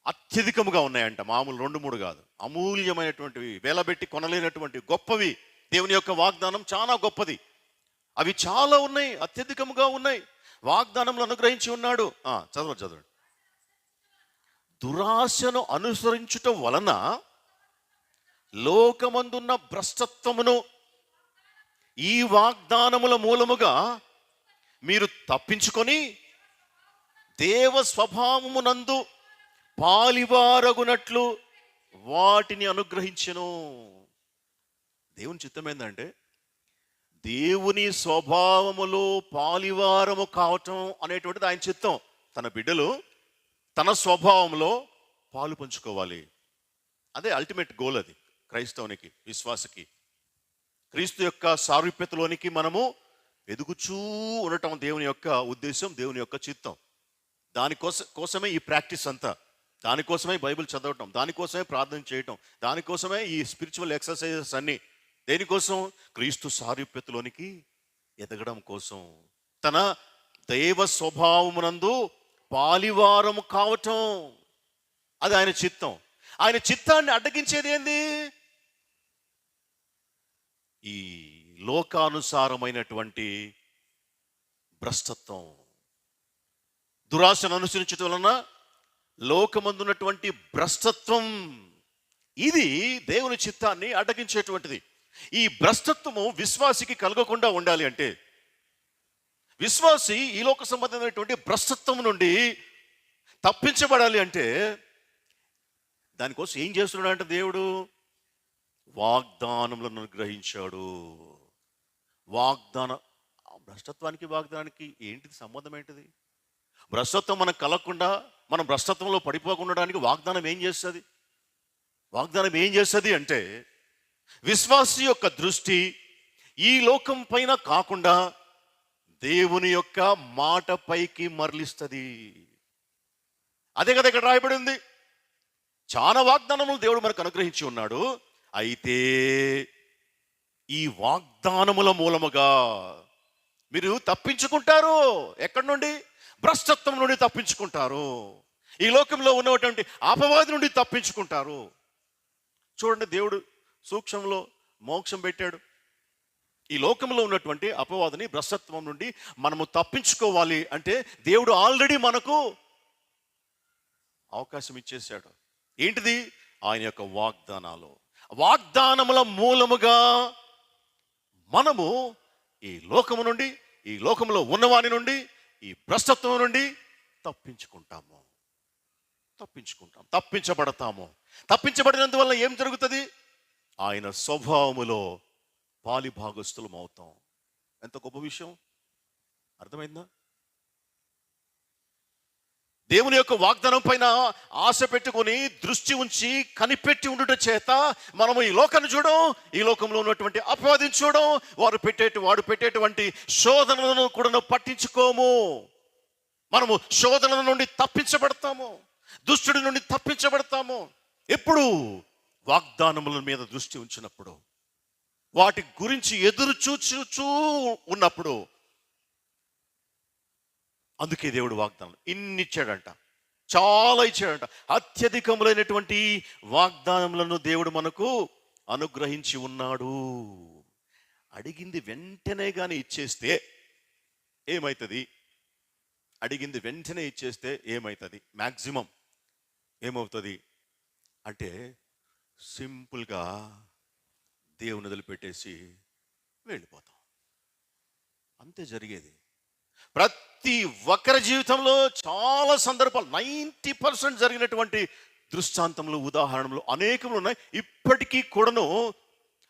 అత్యధికముగా ఉన్నాయంట. మామూలు 2-3 కాదు, అమూల్యమైనటువంటివి, వెలబెట్టి కొనలేనటువంటి గొప్పవి. దేవుని యొక్క వాగ్దానం చాలా గొప్పది. అవి చాలా ఉన్నాయి, అత్యధికముగా ఉన్నాయి. వాగ్దానములు అనుగ్రహించి ఉన్నాడు. చదవండి. దురాశను అనుసరించుట వలన లోకమందున్న భ్రష్టత్వమును ఈ వాగ్దానముల మూలముగా మీరు తప్పించుకొని దేవ స్వభావమునందు పాలివారగునట్లు వాటిని అనుగ్రహించెను. దేవుని చిత్తం ఏంటంటే దేవుని స్వభావములో పాలివారము కావటం అనేటువంటిది ఆయన చిత్తం. తన బిడ్డలు తన స్వభావంలో పాలు పంచుకోవాలి. అదే అల్టిమేట్ గోల్. అది క్రైస్తవునికి, విశ్వాసకి, క్రీస్తు యొక్క సారూప్యతలోనికి మనము ఎదుగుచూ ఉండటం దేవుని యొక్క ఉద్దేశం, దేవుని యొక్క చిత్తం. దానికోసమే ఈ ప్రాక్టీస్ అంతా, దానికోసమే బైబిల్ చదవటం, దానికోసమే ప్రార్థన చేయటం, దానికోసమే ఈ స్పిరిచువల్ ఎక్సర్సైజెస్ అన్నీ. దేనికోసం? క్రీస్తు సారూప్యతలోనికి ఎదగడం కోసం, తన దైవ స్వభావమునందు పాలివారము కావటం. అది ఆయన చిత్తం. ఆయన చిత్తాన్ని అడ్డగించేది ఏంది? ఈ లోకానుసారమైనటువంటి భ్రష్టత్వం, దురాశను అనుసరించడం వలన లోకమందున్నటువంటి భ్రష్టత్వం, ఇది దేవుని చిత్తాన్ని అడ్డగించేటువంటిది. ఈ భ్రష్టత్వము విశ్వాసికి కలగకుండా ఉండాలి అంటే, విశ్వాసి ఈ లోక సంబంధమైనటువంటి భ్రష్టత్వం నుండి తప్పించబడాలి అంటే, దానికోసం ఏం చేస్తున్నాడంటే దేవుడు వాగ్దానములను అనుగ్రహించాడు. వాగ్దానం, భ్రష్టత్వానికి వాగ్దానానికి ఏంటిది సంబంధం? ఏంటిది? భ్రష్టత్వం మనకు కలగకుండా, మనం భ్రష్టత్వంలో పడిపోకుండా వాగ్దానం ఏం చేస్తుంది? వాగ్దానం ఏం చేస్తుంది అంటే, విశ్వాసి యొక్క దృష్టి ఈ లోకం పైన కాకుండా దేవుని యొక్క మాట పైకి మరలిస్తుంది. అదే కదా ఇక్కడ రాయబడి ఉంది. చాలా వాగ్దానములు దేవుడు మనకు అనుగ్రహించి ఉన్నాడు. అయితే ఈ వాగ్దానముల మూలముగా మీరు తప్పించుకుంటారు. ఎక్కడి నుండి? భ్రష్టత్వం నుండి తప్పించుకుంటారు. ఈ లోకంలో ఉన్నటువంటి అపవాది నుండి తప్పించుకుంటారు. చూడండి, దేవుడు సూక్ష్మంలో మోక్షం పెట్టాడు. ఈ లోకంలో ఉన్నటువంటి అపవాదిని, భ్రష్టత్వం నుండి మనము తప్పించుకోవాలి అంటే దేవుడు ఆల్రెడీ మనకు అవకాశం ఇచ్చేశాడు. ఏంటిది? ఆయన యొక్క వాగ్దానాలు. వాగ్దానముల మూలముగా మనము ఈ లోకము నుండి, ఈ లోకంలో ఉన్నవాని నుండి, ఈ భ్రష్టత్వం నుండి తప్పించుకుంటాము. తప్పించబడతాము. తప్పించబడినందువల్ల ఏం జరుగుతుంది? ఆయన స్వభావములో పాలిభాగస్తులం అవుతాం. ఎంత గొప్ప విషయం! అర్థమైందా? దేవుని యొక్క వాగ్దానం పైన ఆశ పెట్టుకొని, దృష్టి ఉంచి, కనిపెట్టి ఉండుట చేత మనము ఈ లోకాన్ని చూడం, ఈ లోకంలో ఉన్నటువంటి అపవాదిని చూడం, వాడు పెట్టేటువంటి శోధనలను కూడా పట్టించుకోము. మనము శోధనల నుండి తప్పించబడతాము, దుష్టుడి నుండి తప్పించబడతాము. ఎప్పుడు? వాగ్దానముల మీద దృష్టి ఉంచినప్పుడు, వాటి గురించి ఎదురు చూచూ ఉన్నప్పుడు. అందుకే దేవుడు వాగ్దానం ఇన్ని ఇచ్చాడంట, చాలా ఇచ్చాడంట. అత్యధికములైనటువంటి వాగ్దానములను దేవుడు మనకు అనుగ్రహించి ఉన్నాడు. అడిగింది వెంటనే కానీ ఇచ్చేస్తే ఏమవుతుంది? అడిగింది వెంటనే ఇచ్చేస్తే ఏమవుతుంది? మ్యాక్సిమం ఏమవుతుంది అంటే, సింపుల్గా దేవుని వదిలిపెట్టేసి వెళ్ళిపోతాం. అంతే జరిగేది. ప్రతి ఒక్కరి జీవితంలో చాలా సందర్భాలు, 90% జరిగినటువంటి దృష్టాంతములు, ఉదాహరణలు అనేకములు ఉన్నాయి. ఇప్పటికీ కూడాను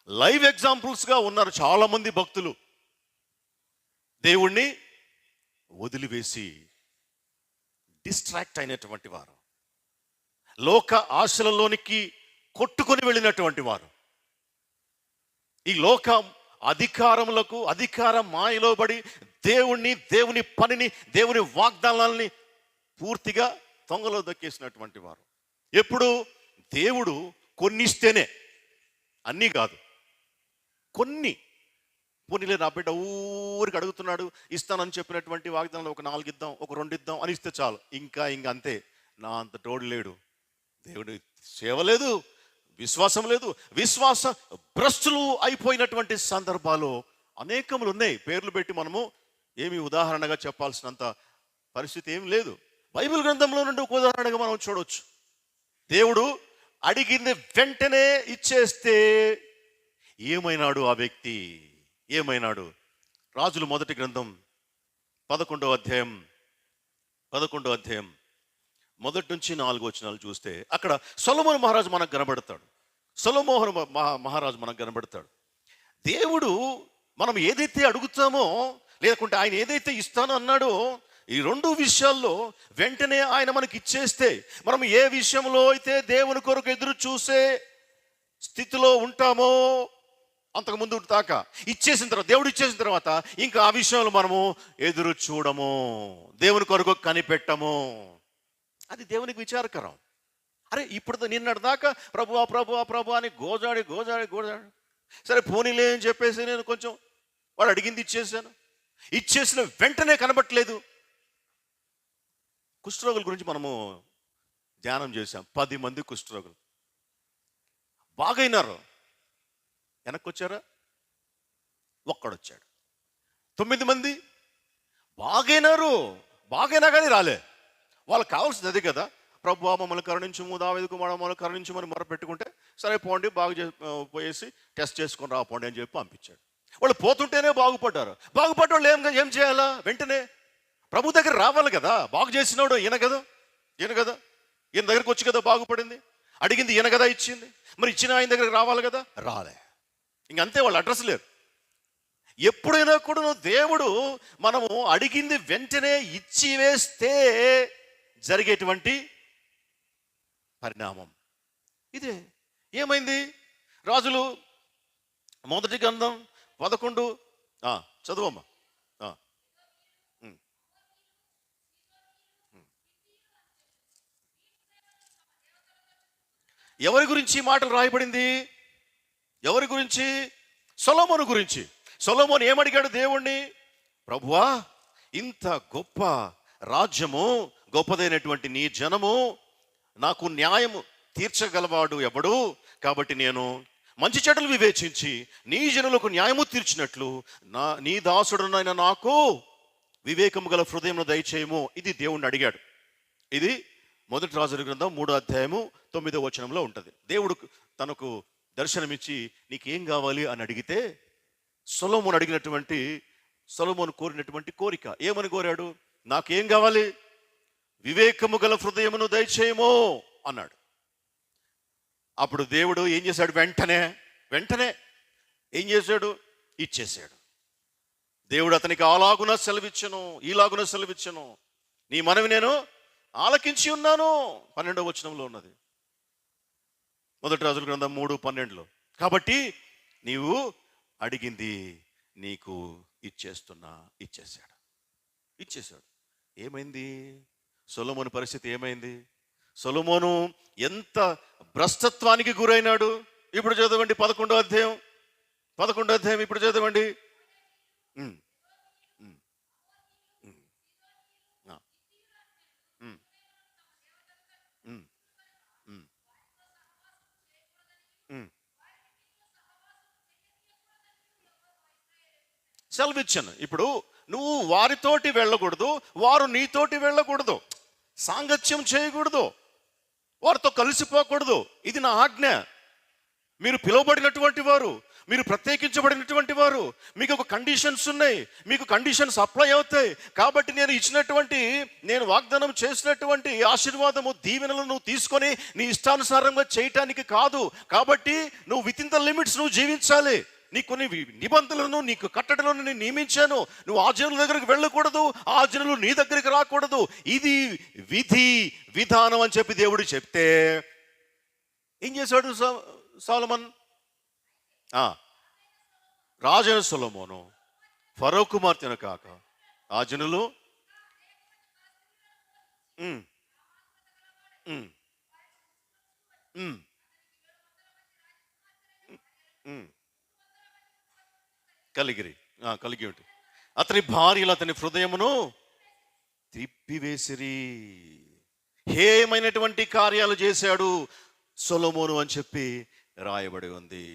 లైవ్ ఎగ్జాంపుల్స్గా ఉన్నారు చాలా మంది భక్తులు. దేవుణ్ణి వదిలివేసి డిస్ట్రాక్ట్ అయినటువంటి వారు, లోక ఆశలలోనికి కొట్టుకొని వెళ్ళినటువంటి వారు, ఈ లోక అధికారములకు, అధికార మాయలో పడి దేవుని పనిని, దేవుని వాగ్దానాలని పూర్తిగా తొంగలో దక్కేసినటువంటి వారు. ఎప్పుడు? దేవుడు కొన్ని ఇస్తేనే, అన్నీ కాదు, కొన్ని. పోనీలే, నా బిడ్డ ఊరికి అడుగుతున్నాడు, ఇస్తానని చెప్పినటువంటి వాగ్దానాలు ఒక 4 ఇద్దాం, ఒక 2 ఇద్దాం అని ఇస్తే చాలు. ఇంకా అంతే. నా అంత తోడు లేడు, దేవుడి సేవ లేదు, విశ్వాసం లేదు. విశ్వాస భ్రష్టులు అయిపోయినటువంటి సందర్భాలు అనేకములు ఉన్నాయి. పేర్లు పెట్టి మనము ఏమి ఉదాహరణగా చెప్పాల్సినంత పరిస్థితి ఏం లేదు. బైబిల్ గ్రంథంలో నుండి ఒక ఉదాహరణగా మనం చూడవచ్చు. దేవుడు అడిగింది వెంటనే ఇచ్చేస్తే ఏమైనాడు ఆ వ్యక్తి? ఏమైనాడు? రాజుల మొదటి గ్రంథం 11వ అధ్యాయం మొదటి నుంచి 4 వచనాలు చూస్తే అక్కడ సొలొమోను మహారాజు మనకు కనబడతాడు. మహారాజు మనకు కనబడతాడు. దేవుడు మనం ఏదైతే అడుగుతామో, లేకుంటే ఆయన ఏదైతే ఇస్తానో అన్నాడో, ఈ 2 విషయాల్లో వెంటనే ఆయన మనకి ఇచ్చేస్తే, మనం ఏ విషయంలో అయితే దేవుని కొరకు ఎదురు చూసే స్థితిలో ఉంటామో, అంతకుముందు దాకా ఇచ్చేసిన తర్వాత, దేవుడు ఇచ్చేసిన తర్వాత ఇంకా ఆ విషయంలో మనము ఎదురు చూడము, దేవుని కొరకు కనిపెట్టము. అది దేవునికి విచారకరం. అరే, ఇప్పుడు నిన్నటి దాకా ప్రభు అని గోజాడి సరే పోనీలే అని చెప్పేసి నేను కొంచెం వాడు అడిగింది ఇచ్చేసాను. ఇచ్చేసిన వెంటనే కనబట్టలేదు. కుష్ఠరోగుల గురించి మనము ధ్యానం చేశాం. 10 మంది కుష్ఠరోగులు బాగైనారు. వెనక్కి వచ్చారా? ఒక్కడొచ్చాడు. 9 మంది బాగైనారు, బాగైనా కానీ రాలే. వాళ్ళకి కావాల్సింది అదే కదా. ప్రభువా మమ్మల్ని కరుణించుము, దావీదు కుమారుడా మమ్మల్ని కరుణించుమని మొరపెట్టుకుంటే సరే పోండి, పోయేసి టెస్ట్ చేసుకొని రాపోండి అని చెప్పి పంపించాడు. వాళ్ళు పోతుంటేనే బాగుపడ్డారు. బాగుపడ్డ వాళ్ళు ఏం చేయాలా? వెంటనే ప్రభు దగ్గర రావాలి కదా. బాగు చేసినాడు ఈయన కదా. ఈయన దగ్గరకు వచ్చి కదా బాగుపడింది. అడిగింది ఈయన కదా ఇచ్చింది. మరి ఇచ్చిన ఆయన దగ్గరికి రావాలి కదా. రాలే. ఇంకంతే, వాళ్ళు అడ్రస్ లేరు. ఎప్పుడైనా కూడా దేవుడు మనము అడిగింది వెంటనే ఇచ్చి వేస్తే జరిగేటువంటి పరిణామం ఇదే. ఏమైంది? రాజులు మొదటి గ్రంథం 11 చదువమ్మా. ఎవరి గురించి మాటలు రాయబడింది? ఎవరి గురించి? సొలొమోను గురించి. సొలొమోను ఏమడిగాడు దేవుణ్ణి? ప్రభువా, ఇంత గొప్ప రాజ్యము, గొప్పదైనటువంటి నీ జనము, నాకు న్యాయము తీర్చగలవాడు ఎవడు? కాబట్టి నేను మంచి చెడులు వివేచించి నీ జనులకు న్యాయము తీర్చినట్లు నీ దాసుడునైన నాకు వివేకము గల హృదయమును దయచేయము. ఇది దేవుణ్ణి అడిగాడు. ఇది మొదటి రాజుల గ్రంథం 3వ అధ్యాయము 9వ వచనంలో ఉంటుంది. దేవుడు తనకు దర్శనమిచ్చి నీకేం కావాలి అని అడిగితే సొలొమోను కోరినటువంటి కోరిక ఏమని కోరాడు? నాకేం కావాలి? వివేకము గల హృదయమును దయచేయము అన్నాడు. అప్పుడు దేవుడు ఏం చేశాడు? వెంటనే ఏం చేశాడు? ఇచ్చేశాడు. దేవుడు అతనికి అలాగున సెలవిచ్చను, ఈలాగున సెలవిచ్చను, నీ మనవి నేను ఆలకించి ఉన్నాను. 12వ వచనంలో ఉన్నది, మొదటి రాజుల గ్రంథం 3:12. కాబట్టి నీవు అడిగింది నీకు ఇచ్చేశాడు. ఏమైంది? సొలొమోను పరిస్థితి ఏమైంది? సొలొమోను ఎంత భ్రష్టత్వానికి గురైనాడు. ఇప్పుడు చదవండి 11వ అధ్యాయం ఇప్పుడు చదవండి. సెలవిచ్చాను. ఇప్పుడు నువ్వు వారితోటి వెళ్ళకూడదు, వారు నీతోటి వెళ్ళకూడదు, సాంగత్యం చేయకూడదు, వారితో కలిసిపోకూడదు. ఇది నా ఆజ్ఞ. మీరు పిలువబడినటువంటి వారు, మీరు ప్రత్యేకించబడినటువంటి వారు, మీకు ఒక కండిషన్స్ ఉన్నాయి, మీకు కండిషన్స్ అప్లై అవుతాయి. కాబట్టి నేను వాగ్దానం చేసినటువంటి ఆశీర్వాదము, దీవెనలు నువ్వు తీసుకొని నీ ఇష్టానుసారంగా చేయటానికి కాదు. కాబట్టి నువ్వు విత్ ఇన్ ద లిమిట్స్ నువ్వు జీవించాలి. నీ కొన్ని నిబంధనలను, నీకు కట్టడలను నేను నియమించాను. నువ్వు ఆ జనుల దగ్గరికి వెళ్ళకూడదు, ఆ జనులు నీ దగ్గరికి రాకూడదు. ఇది విధానం అని చెప్పి దేవుడు చెప్తే ఏం చేశాడు సొలొమోన్? రాజైన సొలొమోను ఫరో కుమార్తెను కాక ఆ జనులు కలిగి ఉంటే అతని భార్యలు అతని హృదయమును త్రిప్పివేసిరి. హేయమైనటువంటి కార్యాలు చేశాడు సొలొమోను అని చెప్పి రాయబడి ఉంది.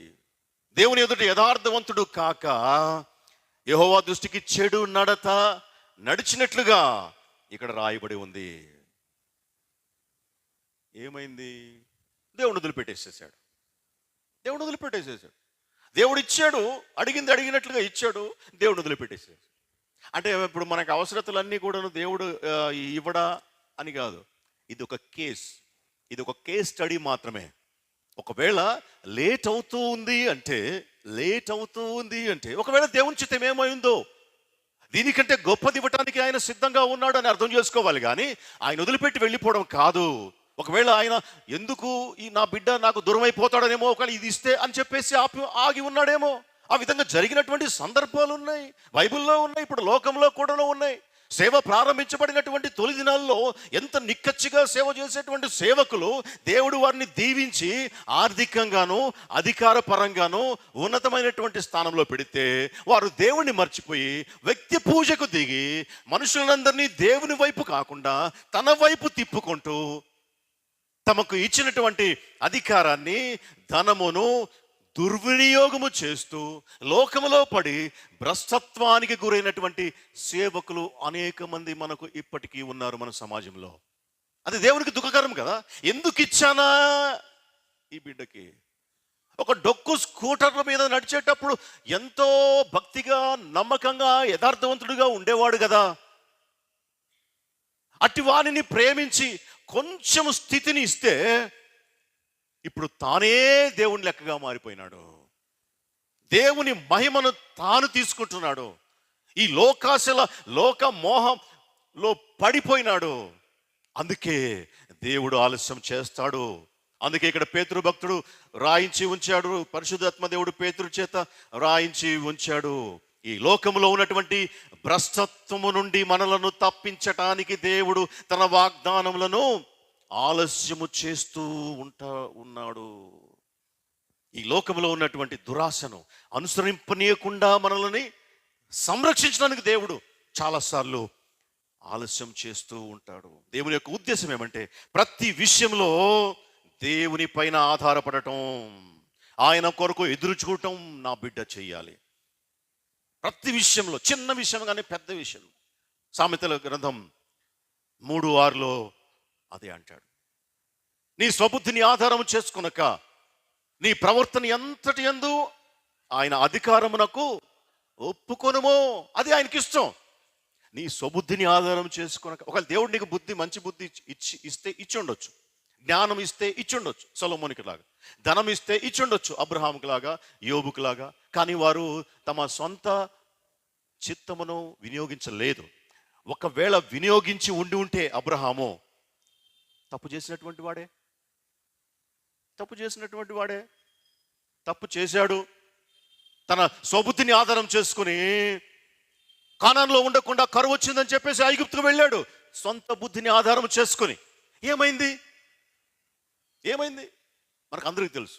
దేవుని ఎదుట యథార్థవంతుడు కాక యెహోవా దృష్టికి చెడు నడత నడిచినట్లుగా ఇక్కడ రాయబడి ఉంది. ఏమైంది? దేవుని వదిలిపెట్టేసేసాడు. దేవుడు ఇచ్చాడు, అడిగినట్లుగా ఇచ్చాడు, దేవుడు వదిలిపెట్టేసాడు. అంటే ఇప్పుడు మనకు అవసరతలన్నీ కూడా దేవుడు ఇవ్వడా అని కాదు. ఇది ఒక కేస్ స్టడీ మాత్రమే. ఒకవేళ లేట్ అవుతూ ఉంది అంటే ఒకవేళ దేవుని చిత్తం ఏమైందో, దీనికంటే గొప్పది ఇవ్వటానికి ఆయన సిద్ధంగా ఉన్నాడు అని అర్థం చేసుకోవాలి. కానీ ఆయన వదిలిపెట్టి వెళ్ళిపోవడం కాదు. ఒకవేళ ఆయన ఎందుకు నా బిడ్డ నాకు దూరం అయిపోతాడనేమో, ఒకవేళ ఇది ఇస్తే అని చెప్పేసి ఆగి ఉన్నాడేమో. ఆ విధంగా జరిగినటువంటి సందర్భాలు ఉన్నాయి, బైబిల్లో ఉన్నాయి, ఇప్పుడు లోకంలో కూడా ఉన్నాయి. సేవ ప్రారంభించబడినటువంటి తొలి దినాల్లో ఎంత నిక్కచ్చిగా సేవ చేసేటువంటి సేవకులు దేవుడు వారిని దీవించి ఆర్థికంగాను అధికార పరంగాను ఉన్నతమైనటువంటి స్థానంలో పెడితే వారు దేవుణ్ణి మర్చిపోయి వ్యక్తి పూజకు దిగి మనుషులందరినీ దేవుని వైపు కాకుండా తన వైపు తిప్పుకుంటూ తమకు ఇచ్చినటువంటి అధికారాన్ని, ధనమును, దుర్వినియోగము చేస్తూ లోకములో పడి భ్రష్టత్వానికి గురైనటువంటి సేవకులు అనేక మంది మనకు ఇప్పటికీ ఉన్నారు మన సమాజంలో. అది దేవునికి దుఃఖకరం కదా. ఎందుకు ఇచ్చానా ఈ బిడ్డకి? ఒక డొక్కు స్కూటర్ల మీద నడిచేటప్పుడు ఎంతో భక్తిగా, నమ్మకంగా, యథార్థవంతుడిగా ఉండేవాడు కదా. అట్టి వాణిని ప్రేమించి కొంచెం స్థితిని ఇస్తే ఇప్పుడు తానే దేవుని లెక్కగా మారిపోయినాడు. దేవుని మహిమను తాను తీసుకుంటున్నాడు. ఈ లోకాశల, లోక మోహంలో పడిపోయినాడు. అందుకే దేవుడు ఆలస్యం చేస్తాడు. అందుకే ఇక్కడ పేతురు భక్తుడు రాయించి ఉంచాడు, పరిశుద్ధాత్మ దేవుడు పేతురు చేత రాయించి ఉంచాడు. ఈ లోకంలో ఉన్నటువంటి భ్రష్టత్వము నుండి మనలను తప్పించటానికి దేవుడు తన వాగ్దానములను ఆలస్యము చేస్తూ ఉన్నాడు. ఈ లోకంలో ఉన్నటువంటి దురాశను అనుసరింపనీయకుండా మనల్ని సంరక్షించడానికి దేవుడు చాలాసార్లు ఆలస్యం చేస్తూ ఉంటాడు. దేవుని యొక్క ఉద్దేశం ఏమంటే ప్రతి విషయంలో దేవుని పైన ఆధారపడటం, ఆయన కొరకు ఎదురు చూడటం నా బిడ్డ చెయ్యాలి. ప్రతి విషయంలో, చిన్న విషయం కానీ పెద్ద విషయం. సామెతల గ్రంథం 3:6 అదే అంటాడు. నీ స్వబుద్ధిని ఆధారం చేసుకొనక నీ ప్రవర్తన ఎంతటి యందు ఆయన అధికారమునకు ఒప్పుకొనుమో. అది ఆయనకి ఇష్టం. నీ స్వబుద్ధిని ఆధారం చేసుకొనక, ఒకవేళ దేవుడు నీకు బుద్ధి, మంచి బుద్ధి ఇస్తే ఇచ్చి ఉండొచ్చు, జ్ఞానం ఇస్తే ఇచ్చి ఉండొచ్చు, సొలొమోనుకి లాగా, ధనం ఇస్తే ఇచ్చి ఉండొచ్చు, అబ్రహాముకి లాగా, యోబుకు లాగా. కానీ వారు తమ సొంత చిత్తమును వినియోగించలేదు. ఒకవేళ వినియోగించి ఉంటే అబ్రహాము తప్పు చేసినటువంటి వాడే. తప్పు చేశాడు. తన స్వబుద్ధిని ఆధారం చేసుకుని కానాన్లో ఉండకుండా కరువు వచ్చిందని చెప్పేసి ఐగుప్తుకు వెళ్ళాడు, సొంత బుద్ధిని ఆధారం చేసుకుని. ఏమైంది? మనకు అందరికీ తెలుసు.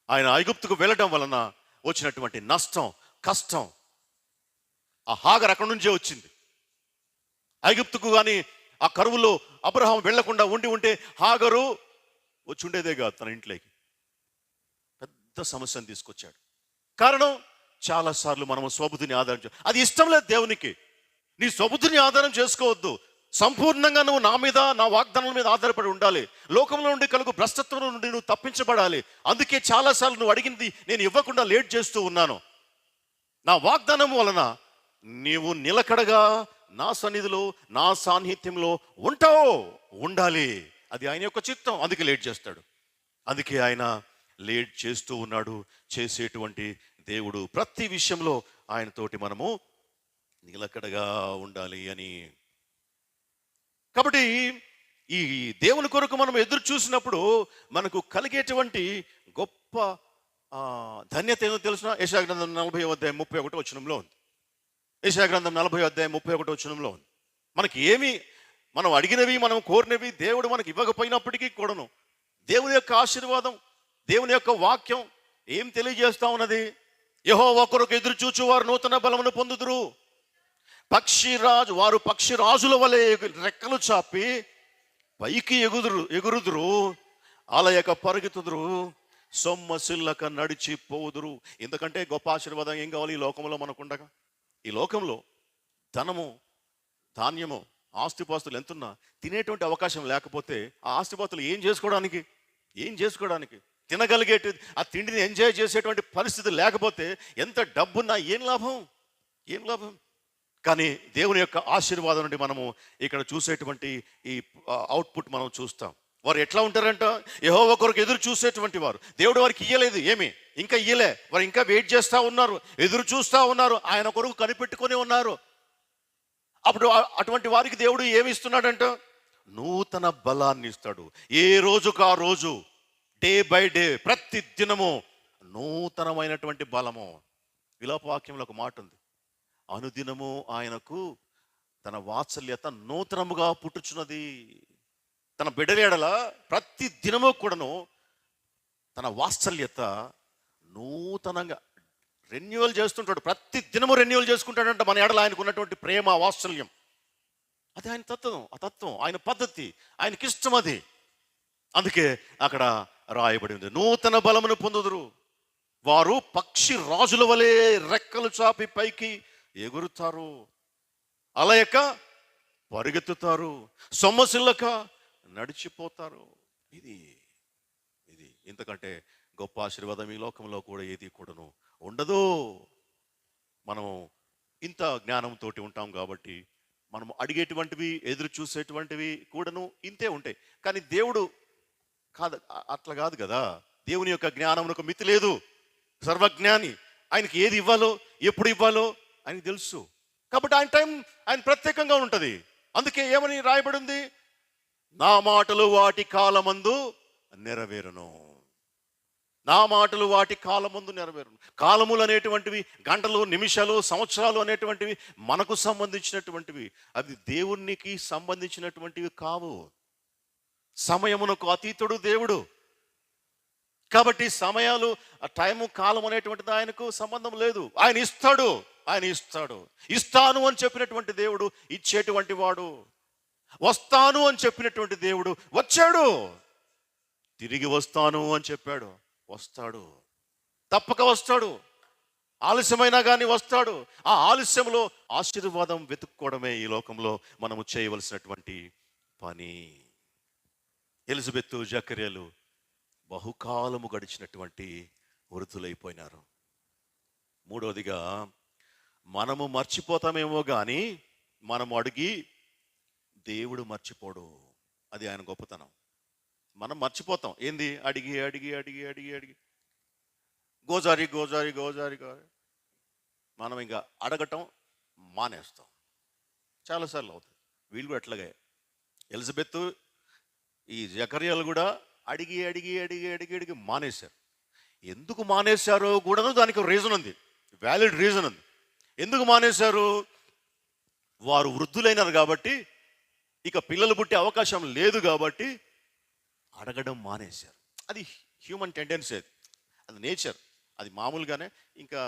ఆయన ఐగుప్తుకు వెళ్ళడం వలన వచ్చినటువంటి నష్టం, కష్టం. ఆ హాగర్ అక్కడి నుంచే వచ్చింది. ఐగుప్తుకు కానీ ఆ కరువులో అబ్రహాం వెళ్లకుండా ఉంటే హాగరు వచ్చి ఉండేదే కాదు తన ఇంట్లోకి. పెద్ద సమస్యను తీసుకొచ్చాడు. కారణం, చాలాసార్లు మనం స్వబుద్ధిని ఆధారం అది ఇష్టం లేదు దేవునికి. నీ స్వబుద్ధిని ఆధారం చేసుకోవద్దు. సంపూర్ణంగా నువ్వు నా మీద, నా వాగ్దానాల మీద ఆధారపడి ఉండాలి. లోకంలో నుండి కలుగు భ్రష్టత్వం నుండి నువ్వు తప్పించబడాలి. అందుకే చాలాసార్లు నువ్వు అడిగింది నేను ఇవ్వకుండా లేట్ చేస్తూ ఉన్నాను. నా వాగ్దానం వలన నీవు నిలకడగా నా సన్నిధిలో, నా సాన్నిధ్యంలో ఉండాలి. అది ఆయన యొక్క చిత్తం. అందుకే లేట్ చేస్తాడు. అందుకే ఆయన లేట్ చేస్తూ ఉన్నాడు. చేసేటువంటి దేవుడు. ప్రతి విషయంలో ఆయనతోటి మనము నిలకడగా ఉండాలి అని. కాబట్టి ఈ దేవుని కొరకు మనం ఎదురు చూసినప్పుడు మనకు కలిగేటువంటి గొప్ప ధన్యత ఏదో తెలుసిన యెషయా గ్రంథం 40:31 ఉంది. యెషయా గ్రంథం 40:31 ఉంది. మనకి ఏమి మనం అడిగినవి, మనం కోరినవి దేవుడు మనకి ఇవ్వకపోయినప్పటికీ కూడాను దేవుని యొక్క ఆశీర్వాదం, దేవుని యొక్క వాక్యం ఏం తెలియజేస్తా ఉన్నది? యెహోవా కొరకు ఎదురు చూచు వారు నూతన బలమును పొందుదురు. వారు పక్షిరాజుల వలె రెక్కలు చాపి పైకి ఎగురుదురు, అలయక పరుగుతుదురు, సొమ్మసిల్లక నడిచిపోదురు. ఎందుకంటే గొప్ప ఆశీర్వాదం ఏం కావాలి ఈ లోకంలో మనకుండగా? ఈ లోకంలో ధనము, ధాన్యము, ఆస్తిపాస్తులు ఎంతున్నా తినేటువంటి అవకాశం లేకపోతే ఆ ఆస్తిపాస్తులు ఏం చేసుకోవడానికి తినగలిగేటి ఆ తిండిని ఎంజాయ్ చేసేటువంటి పరిస్థితి లేకపోతే ఎంత డబ్బున్నా ఏం లాభం? కానీ దేవుని యొక్క ఆశీర్వాదం నుండి మనము ఇక్కడ చూసేటువంటి ఈ అవుట్పుట్ మనం చూస్తాం. వారు ఎట్లా ఉంటారంట? యెహోవా కొరకు ఎదురు చూసేటువంటి వారు. దేవుడు వారికి ఇయ్యలేదు, ఇంకా ఇయ్యలే. వారు ఇంకా వెయిట్ చేస్తూ ఉన్నారు, ఎదురు చూస్తూ ఉన్నారు, ఆయన కొరకు కనిపెట్టుకొని ఉన్నారు. అప్పుడు అటువంటి వారికి దేవుడు ఏమి ఇస్తున్నాడంట? నూతన బలాన్ని ఇస్తాడు. ఏ రోజుకు ఆ రోజు, డే బై డే, ప్రతి దినము నూతనమైనటువంటి బలము. విలాపవాక్యంలో ఒక మాట ఉంది, అనుదినము ఆయనకు తన వాత్సల్యత నూతనముగా పుట్టుచున్నది. తన బిడ్డల ప్రతి దినము కూడాను తన వాత్సల్యత నూతనంగా రెన్యువల్ చేస్తుంటాడు. ప్రతి దినము రెన్యువల్ చేసుకుంటాడంట మన ఎడల ఆయనకు ఉన్నటువంటి ప్రేమ, వాత్సల్యం. అది ఆయన తత్వం, ఆయన పద్ధతి, ఆయనకి ఇష్టం అది. అందుకే అక్కడ రాయబడి ఉంది, నూతన బలమును పొందుదురు. వారు పక్షి రాజుల వలె రెక్కలు చాపి పైకి ఎగురుతారు, అలయక పరిగెత్తుతారు, సొమ్మసిల్లక నడిచిపోతారు. ఇది ఇది ఇంతకంటే గొప్ప ఆశీర్వాదం ఈ లోకంలో కూడా ఏది కూడాను ఉండదు. మనం ఇంత జ్ఞానంతో ఉంటాం కాబట్టి మనం అడిగేటువంటివి, ఎదురు చూసేటువంటివి కూడాను ఇంతే ఉంటాయి. కానీ దేవుడు కాదు, అట్లా కాదు కదా. దేవుని యొక్క జ్ఞానమునకు మితి లేదు. సర్వజ్ఞాని. ఆయనకి ఏది ఇవ్వాలో, ఎప్పుడు ఇవ్వాలో ఆయనకి తెలుసు. కాబట్టి ఆయన టైం ఆయన ప్రత్యేకంగా ఉంటుంది. అందుకే ఏమని రాయబడింది? నా మాటలు వాటి కాలమందు నెరవేరును. నా మాటలు వాటి కాలమందు నెరవేరును. కాలములు అనేటువంటివి గంటలు, నిమిషాలు, సంవత్సరాలు అనేటువంటివి మనకు సంబంధించినటువంటివి. అది దేవునికి సంబంధించినటువంటివి కావు. సమయమునకు అతీతుడు దేవుడు. కాబట్టి సమయాలు, టైము, కాలం అనేటువంటిది ఆయనకు సంబంధం లేదు. ఆయన ఇస్తాడు, ఆయన ఇస్తాడు. ఇస్తాను అని చెప్పినటువంటి దేవుడు ఇచ్చేటువంటి వాడు. వస్తాను అని చెప్పినటువంటి దేవుడు వచ్చాడు. తిరిగి వస్తాను అని చెప్పాడు, వస్తాడు. తప్పక వస్తాడు. ఆలస్యమైనా కానీ వస్తాడు. ఆ ఆలస్యంలో ఆశీర్వాదం వెతుక్కోవడమే ఈ లోకంలో మనము చేయవలసినటువంటి పని. ఎలిజబెత్, జకర్యాలు బహుకాలము గడిచినటువంటి వృద్ధులైపోయినారు. మూడవదిగా, మనము మర్చిపోతామేమో కానీ మనము అడిగి దేవుడు మర్చిపోడు. అది ఆయన గొప్పతనం. మనం మర్చిపోతాం. ఏంది? అడిగి అడిగి అడిగి అడిగి అడిగి గోజారి గోజారి గోజారి మనం ఇంకా అడగటం మానేస్తాం. చాలాసార్లు అవుతుంది. వీళ్ళు కూడా అట్లాగే. ఎలిజబెత్, ఈ జకర్యాలు కూడా అడిగి అడిగి అడిగి అడిగి అడిగి మానేశారు. ఎందుకు మానేశారో కూడా దానికి రీజన్ ఉంది, వ్యాలిడ్ రీజన్ ఉంది. ఎందుకు మానేశారు? వారు వృద్ధులైనారు కాబట్టి, ఇక పిల్లలు పుట్టే అవకాశం లేదు కాబట్టి అడగడం మానేశారు. అది హ్యూమన్ టెండెన్సీ, అది నేచర్. అది మామూలుగానే. ఇంకా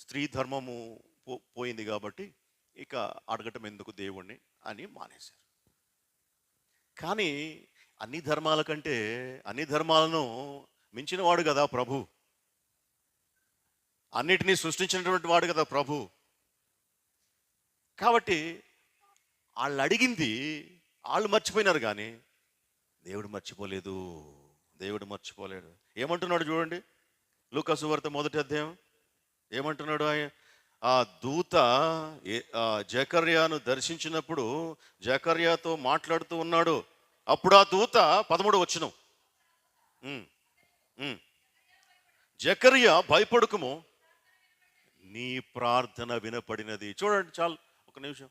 స్త్రీ ధర్మము పోయింది కాబట్టి ఇక అడగటం ఎందుకు దేవుణ్ణి అని మానేశారు. కానీ అన్ని ధర్మాల కంటే, అన్ని ధర్మాలను మించిన వాడు కదా ప్రభు. అన్నిటినీ సృష్టించినటువంటి వాడు కదా ప్రభు. కాబట్టి వాళ్ళు అడిగింది వాళ్ళు మర్చిపోయినారు, కానీ దేవుడు మర్చిపోలేదు. దేవుడు మర్చిపోలేడు. ఏమంటున్నాడు చూడండి, లూకా సువార్త 1వ అధ్యాయం. ఏమంటున్నాడు? ఆ దూత జకర్యాను దర్శించినప్పుడు జకర్యాతో మాట్లాడుతూ ఉన్నాడు. అప్పుడు ఆ దూత 13వ వచనం, జకర్యా భయపడుకుము, నీ ప్రార్థన వినపడినది. చూడండి, చాలు ఒక నిమిషం.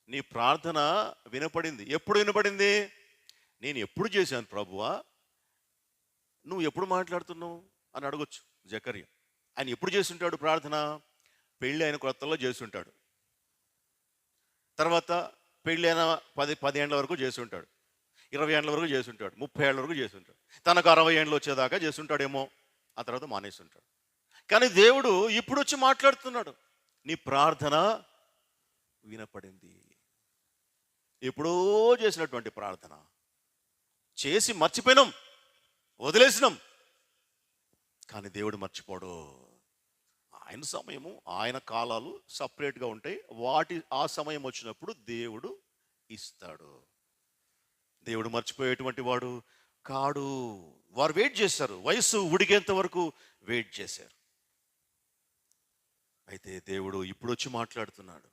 నీ ప్రార్థన వినపడింది. ఎప్పుడు వినపడింది? నేను ఎప్పుడు చేశాను ప్రభువా? నువ్వు ఎప్పుడు మాట్లాడుతున్నావు అని అడగొచ్చు జకర్యా. ఆయన ఎప్పుడు చేస్తుంటాడు ప్రార్థన? పెళ్ళి అయిన కొత్తలో చేస్తుంటాడు. తర్వాత పెళ్ళి అయిన 10 ఏళ్ళ వరకు చేస్తుంటాడు, 20 ఏళ్ళ వరకు చేస్తుంటాడు, 30 ఏళ్ళ వరకు చేస్తుంటాడు, తనకు 60 ఏళ్ళు వచ్చేదాకా చేస్తుంటాడేమో. ఆ తర్వాత మానేస్తుంటాడు. కానీ దేవుడు ఇప్పుడు వచ్చి మాట్లాడుతున్నాడు. నీ ప్రార్థన వినపడింది. ఎప్పుడో చేసినటువంటి ప్రార్థన చేసి మర్చిపోయినాం, వదిలేసినాం. కానీ దేవుడు మర్చిపోడు. ఆయన సమయము, ఆయన కాలాలు సపరేట్గా ఉంటాయి. ఆ సమయం వచ్చినప్పుడు దేవుడు ఇస్తాడు. దేవుడు మర్చిపోయేటువంటి వాడు కాడు. వారు వెయిట్ చేశారు, వయస్సు ఉడిగేంత వరకు వెయిట్ చేశారు. అయితే దేవుడు ఇప్పుడు వచ్చి మాట్లాడుతున్నాడు.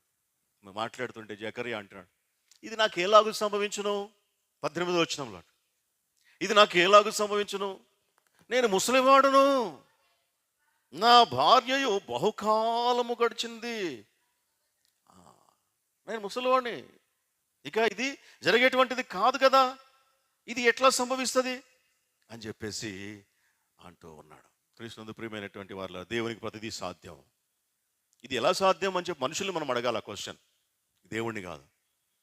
మాట్లాడుతుంటే జకర్యా అంటున్నాడు, ఇది నాకు ఎలాగూ సంభవించును? 18వ వచనంలో, ఇది నాకు ఎలాగూ సంభవించును? నేను ముసలివాడును, నా భార్యయు బహుకాలము గడిచింది. నేను ముసలివాడిని, ఇక ఇది జరిగేటువంటిది కాదు కదా, ఇది ఎట్లా సంభవిస్తుంది అని చెప్పేసి అంటూ ఉన్నాడు. కృష్ణుడు ప్రియమైనటువంటి వారిలో, దేవునికి ప్రతిదీ సాధ్యం. ఇది ఎలా సాధ్యం అని చెప్పి మనుషుల్ని మనం అడగాల క్వశ్చన్, దేవుణ్ణి కాదు.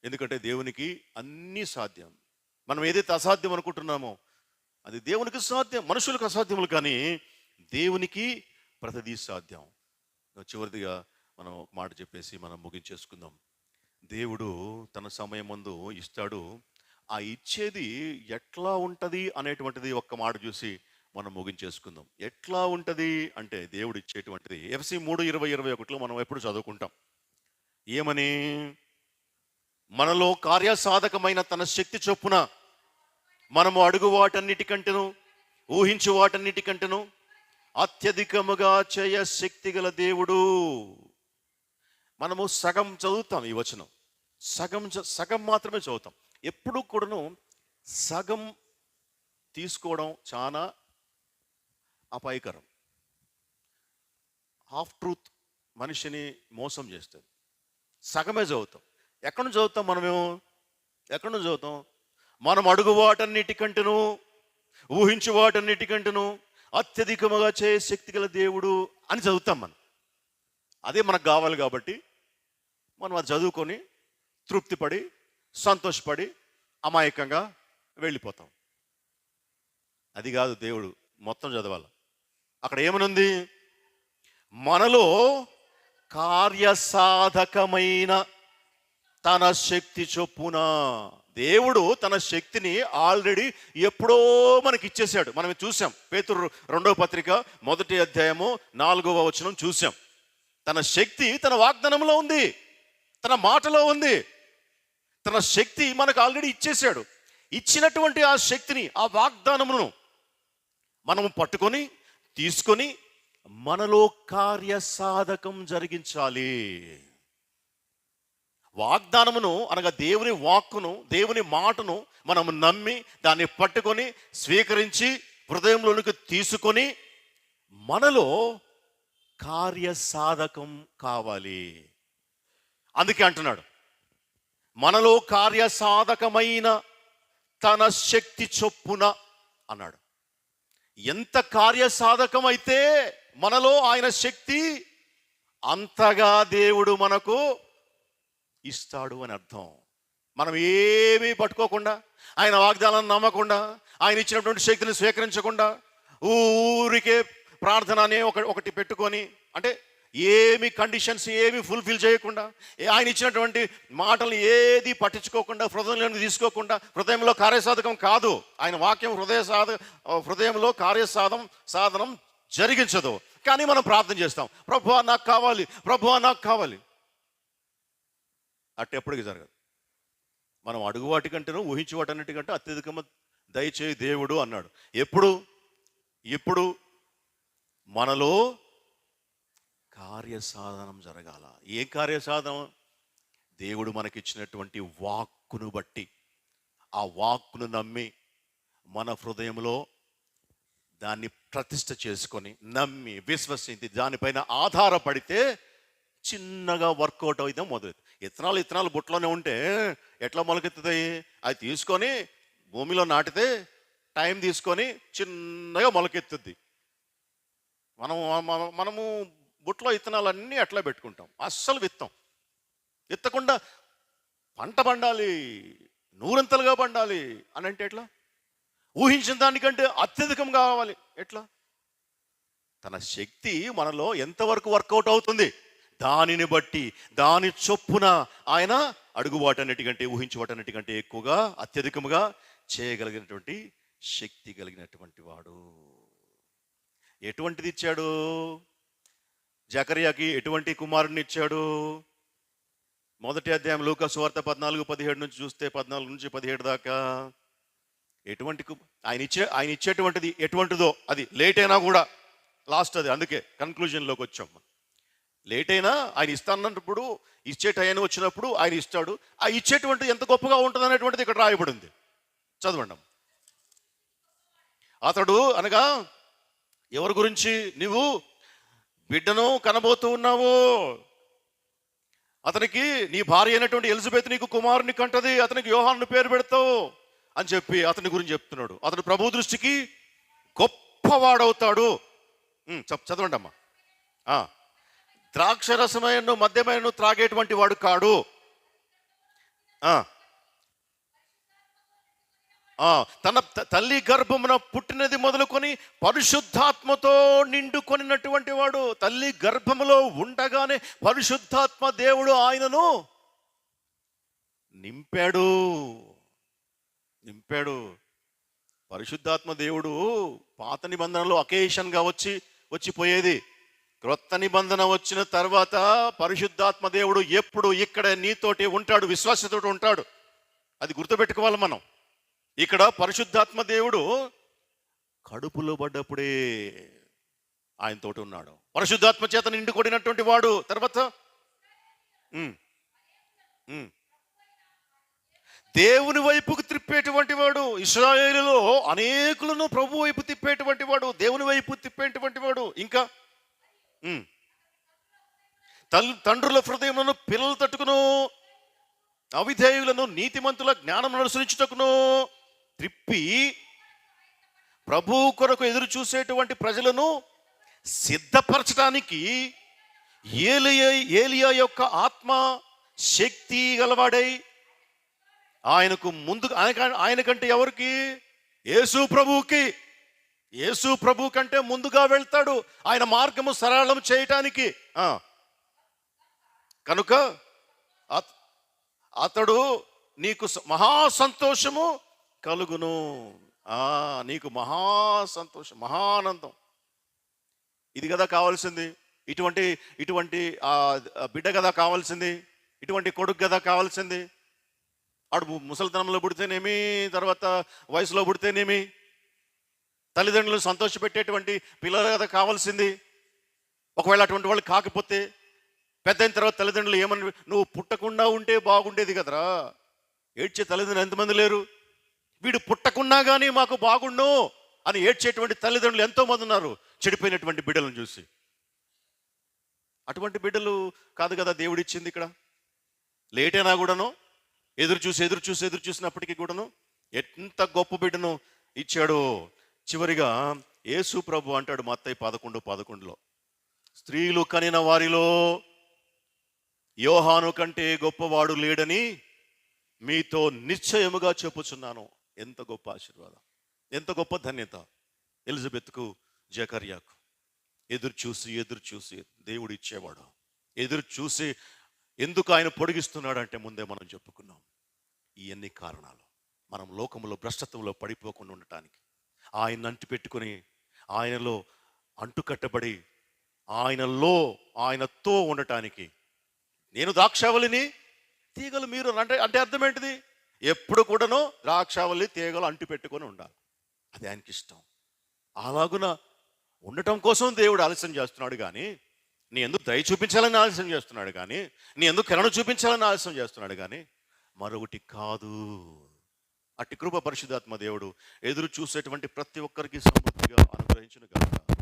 ఎందుకంటే దేవునికి అన్నీ సాధ్యం. మనం ఏదైతే అసాధ్యం అనుకుంటున్నామో అది దేవునికి సాధ్యం, మనుషులకు అసాధ్యములు, కానీ దేవునికి ప్రతిదీ సాధ్యం. చివరిదిగా మనం ఒక మాట చెప్పేసి మనం ముగించేసుకుందాం. దేవుడు తన సమయం ముందు ఇస్తాడు. ఆ ఇచ్చేది ఎట్లా ఉంటుంది అనేటువంటిది ఒక్క మాట చూసి మనం ముగించేసుకుందాం. ఎట్లా ఉంటుంది అంటే దేవుడు ఇచ్చేటువంటిది ఎఫ్సి 3:20-21లో మనం ఎప్పుడు చదువుకుంటాం. ఏమని? మనలో కార్యసాధకమైన తన శక్తి చొప్పున మనము అడుగు వాటన్నిటికంటేను ఊహించు వాటన్నిటికంటేను అత్యధికముగా చేయ శక్తి గల దేవుడు. మనము సగం చదువుతాం ఈ వచనం, సగం మాత్రమే చదువుతాం. ఎప్పుడు కూడాను సగం తీసుకోవడం చాలా అపాయకరం. హాఫ్ ట్రూత్ మనిషిని మోసం చేస్తుంది. సగమే చదువుతాం. ఎక్కడి నుంచి చదువుతాం మనమేమో? ఎక్కడి నుంచి చదువుతాం? మనం అడుగు వాటన్నిటికంటేను ఊహించు వాటన్నిటికంటేను అత్యధికముగా చేయ శక్తి గల దేవుడు అని చదువుతాం మనం. అదే మనకు కావాలి కాబట్టి మనం అది చదువుకొని తృప్తిపడి సంతోషపడి అమాయకంగా వెళ్ళిపోతాం. అది కాదు, దేవుడు మొత్తం చదవాలి. అక్కడ ఏమనుంది? మనలో కార్యసాధకమైన తన శక్తి చొప్పున. దేవుడు తన శక్తిని ఆల్రెడీ ఎప్పుడో మనకి ఇచ్చేశాడు. మనం చూసాం. పేతురు 2వ పత్రిక 1వ అధ్యాయము 4వ వచనం చూసాం. తన శక్తి తన వాగ్దానంలో ఉంది, తన మాటలో ఉంది. తన శక్తి మనకు ఆల్రెడీ ఇచ్చేశాడు. ఇచ్చినటువంటి ఆ శక్తిని, ఆ వాగ్దానమును మనము పట్టుకొని తీసుకొని మనలో కార్యసాధకం జరిగించాలి. వాగ్దానమును అనగా దేవుని వాక్కును, దేవుని మాటను మనము నమ్మి దాన్ని పట్టుకొని స్వీకరించి హృదయంలోనికి తీసుకొని మనలో కార్యసాధకం కావాలి. అందుకే అంటున్నాడు, మనలో కార్యసాధకమైన తన శక్తి చొప్పున అన్నాడు. ఎంత కార్యసాధకం అయితే మనలో ఆయన శక్తి, అంతగా దేవుడు మనకు ఇస్తాడు అని అర్థం. మనం ఏమీ పట్టుకోకుండా, ఆయన వాగ్దానాన్ని నమ్మకుండా, ఆయన ఇచ్చినటువంటి శక్తిని స్వీకరించకుండా ఊరికే ప్రార్థన అనే ఒకటి పెట్టుకొని, అంటే ఏమి కండిషన్స్ ఏమి ఫుల్ఫిల్ చేయకుండా, ఆయన ఇచ్చినటువంటి మాటలు ఏది పట్టించుకోకుండా, హృదయంలోకి తీసుకోకుండా, హృదయంలో కార్యసాధకం కాదు. ఆయన వాక్యం హృదయంలో కార్యసాధనం జరిగించదు. కానీ మనం ప్రార్థన చేస్తాం, ప్రభువా నాకు కావాలి, ప్రభువా నాకు కావాలి. అట్టు ఎప్పటికీ జరగదు. మనం అడుగు వాటికంటేనూ ఊహించు వాటన్నిటికంటే అత్యధికమ దయచేయి దేవుడు అన్నాడు. ఇప్పుడు మనలో కార్యసాధనం జరగాల. ఏ కార్యసాధనం? దేవుడు మనకిచ్చినటువంటి వాక్కును బట్టి, ఆ వాక్కును నమ్మి మన హృదయంలో దాన్ని ప్రతిష్ఠ చేసుకొని నమ్మి విశ్వసించి దానిపైన ఆధారపడితే చిన్నగా వర్కౌట్ అవుతాం. మొదలు ఇత్తనాలు బుట్టలోనే ఉంటే ఎట్లా మొలకెత్తుతాయి? అది తీసుకొని భూమిలో నాటితే టైం తీసుకొని చిన్నగా మొలకెత్తుద్ది. మనము బుట్టలో ఇత్తనాలన్నీ అట్లా పెట్టుకుంటాం, అస్సలు విత్తకుండా పంట పండాలి, నూరంతలుగా పండాలి అని అంటే ఎట్లా? ఊహించిన దానికంటే అత్యధికంగా కావాలి. ఎట్లా? తన శక్తి మనలో ఎంతవరకు వర్కౌట్ అవుతుంది దానిని బట్టి, దాని చొప్పున ఆయన అడుగు వాటన్నిటికంటే ఊహించు వాటన్నిటికంటే ఎక్కువగా అత్యధికముగా చేయగలిగినటువంటి శక్తి కలిగినటువంటి వాడు. ఎటువంటిది ఇచ్చాడు? జకర్యాకి ఎటువంటి కుమారుడిని ఇచ్చాడు? 1వ అధ్యాయం లూకా సువార్త 14:17 నుంచి చూస్తే 14 నుంచి 17 దాకా ఎటువంటి ఆయన ఇచ్చేటువంటిది ఎటువంటిదో అది లేట్ అయినా కూడా లాస్ట్ అది. అందుకే కన్క్లూజన్లోకి వచ్చాం. లేట్ అయినా ఆయన ఇస్తానన్నప్పుడు, ఇచ్చే టైం వచ్చినప్పుడు ఆయన ఇస్తాడు. ఆ ఇచ్చేటువంటిది ఎంత గొప్పగా ఉంటుంది అనేటువంటిది ఇక్కడ రాయబడింది. చదవండి. అతడు అనగా ఎవరి గురించి? నువ్వు బిడ్డను కనబోతూ ఉన్నావు, అతనికి నీ భార్య అయినటువంటి ఎలిజబెత్ నీకు కుమారుని కంటది, అతనికి యోహాను పేరు పెడతావు అని చెప్పి అతని గురించి చెప్తున్నాడు. అతడు ప్రభు దృష్టికి గొప్పవాడవుతాడు. చదవండి అమ్మా. ద్రాక్షరసమైన మద్యమైన త్రాగేటువంటి వాడు కాడు. తన తల్లి గర్భమున పుట్టినది మొదలుకొని పరిశుద్ధాత్మతో నిండుకొనినటువంటి వాడు. తల్లి గర్భములో ఉండగానే పరిశుద్ధాత్మ దేవుడు ఆయనను నింపాడు. పరిశుద్ధాత్మ దేవుడు పాత నిబంధనలో అకేషన్గా వచ్చిపోయేది. క్రొత్త నిబంధన వచ్చిన తర్వాత పరిశుద్ధాత్మ దేవుడు ఎప్పుడు ఇక్కడ నీతోటి ఉంటాడు, విశ్వాసతోటి ఉంటాడు. అది గుర్తుపెట్టుకోవాలి మనం. ఇక్కడ పరిశుద్ధాత్మ దేవుడు కడుపులో పడ్డప్పుడే ఆయనతోటి ఉన్నాడు. పరిశుద్ధాత్మ చేత నిండుకొడినటువంటి వాడు. తర్వాత దేవుని వైపుకు తిప్పేటువంటి వాడు. ఇశ్రాయేలులో అనేకులను ప్రభు వైపు తిప్పేటువంటి వాడు, దేవుని వైపు తిప్పేటువంటి వాడు. ఇంకా తండ్రుల హృదయములను పిల్లలు తట్టుకును, అవిధేయులను నీతిమంతుల జ్ఞానం అనుసరించుటకును త్రిప్పి ప్రభు కొరకు ఎదురు చూసేటువంటి ప్రజలను సిద్ధపరచడానికి ఏలియా యొక్క ఆత్మ శక్తి గలవాడై ఆయనకు ముందు, ఆయనకంటే ఎవరికి? యేసు ప్రభువుకి. యేసు ప్రభు కంటే ముందుగా వెళ్తాడు ఆయన మార్గము సరళం చేయటానికి. కనుక అతడు నీకు మహా సంతోషము కలుగును. నీకు మహా సంతోషం, మహానందం. ఇది కదా కావాల్సింది. ఇటువంటి బిడ్డ కదా కావాల్సింది. ఇటువంటి కొడుకు కదా కావాల్సింది. ఆడు ముసలితనంలో పుడితేనేమి, తర్వాత వయసులో పుడితేనేమి, తల్లిదండ్రులు సంతోషపెట్టేటువంటి పిల్లలు కదా కావాల్సింది. ఒకవేళ అటువంటి వాళ్ళు కాకపోతే పెద్ద అయిన తర్వాత తల్లిదండ్రులు ఏమని, నువ్వు పుట్టకుండా ఉంటే బాగుండేది కదరా. ఏడ్చే తల్లిదండ్రులు ఎంతమంది లేరు? వీడు పుట్టకున్నా కానీ మాకు బాగుండు అని ఏడ్చేటువంటి తల్లిదండ్రులు ఎంతోమంది ఉన్నారు, చెడిపోయినటువంటి బిడ్డలను చూసి. అటువంటి బిడ్డలు కాదు కదా దేవుడిచ్చింది ఇక్కడ. లేట్ అయినా కూడాను ఎదురు చూసినప్పటికీ కూడాను ఎంత గొప్ప బిడ్డను ఇచ్చాడో. చివరిగా యేసు ప్రభు అంటాడు మత్తయి 11:11, స్త్రీలు కనిన వారిలో యోహాను కంటే గొప్పవాడు లేడని మీతో నిశ్చయముగా చెప్పుచున్నాను. ఎంత గొప్ప ఆశీర్వాదం, ఎంత గొప్ప ధన్యత ఎలిజబెత్కు, జకర్యాకు. ఎదురు చూసి దేవుడు ఇచ్చేవాడు. ఎదురు చూసి ఎందుకు ఆయన పొడిగిస్తున్నాడు అంటే ముందే మనం చెప్పుకున్నాం. ఈ ఎన్ని కారణాలు మనం లోకంలో భ్రష్టత్వంలో పడిపోకుండా ఉండటానికి, ఆయన అంటిపెట్టుకుని ఆయనలో అంటుకట్టబడి ఆయనతో ఉండటానికి. నేను ద్రాక్షావళిని, తీగలు మీరు అంటే అర్థం ఏంటిది? ఎప్పుడు కూడాను ద్రాక్షావళి తీగలు అంటిపెట్టుకొని ఉండాలి. అది ఆయనకి ఇష్టం. అలాగున ఉండటం కోసం దేవుడు ఆలస్యం చేస్తున్నాడు కానీ, నీ ఎందుకు దయ చూపించాలని ఆలస్యం చేస్తున్నాడు కానీ, నీ ఎందుకు కరుణ చూపించాలని ఆలస్యం చేస్తున్నాడు కానీ మరొకటి కాదు. అట్టి కృప పరిశుద్ధాత్మ దేవుడు ఎదురు చూసేటువంటి ప్రతి ఒక్కరికి సమృద్ధిగా అనుగ్రహించును గాక.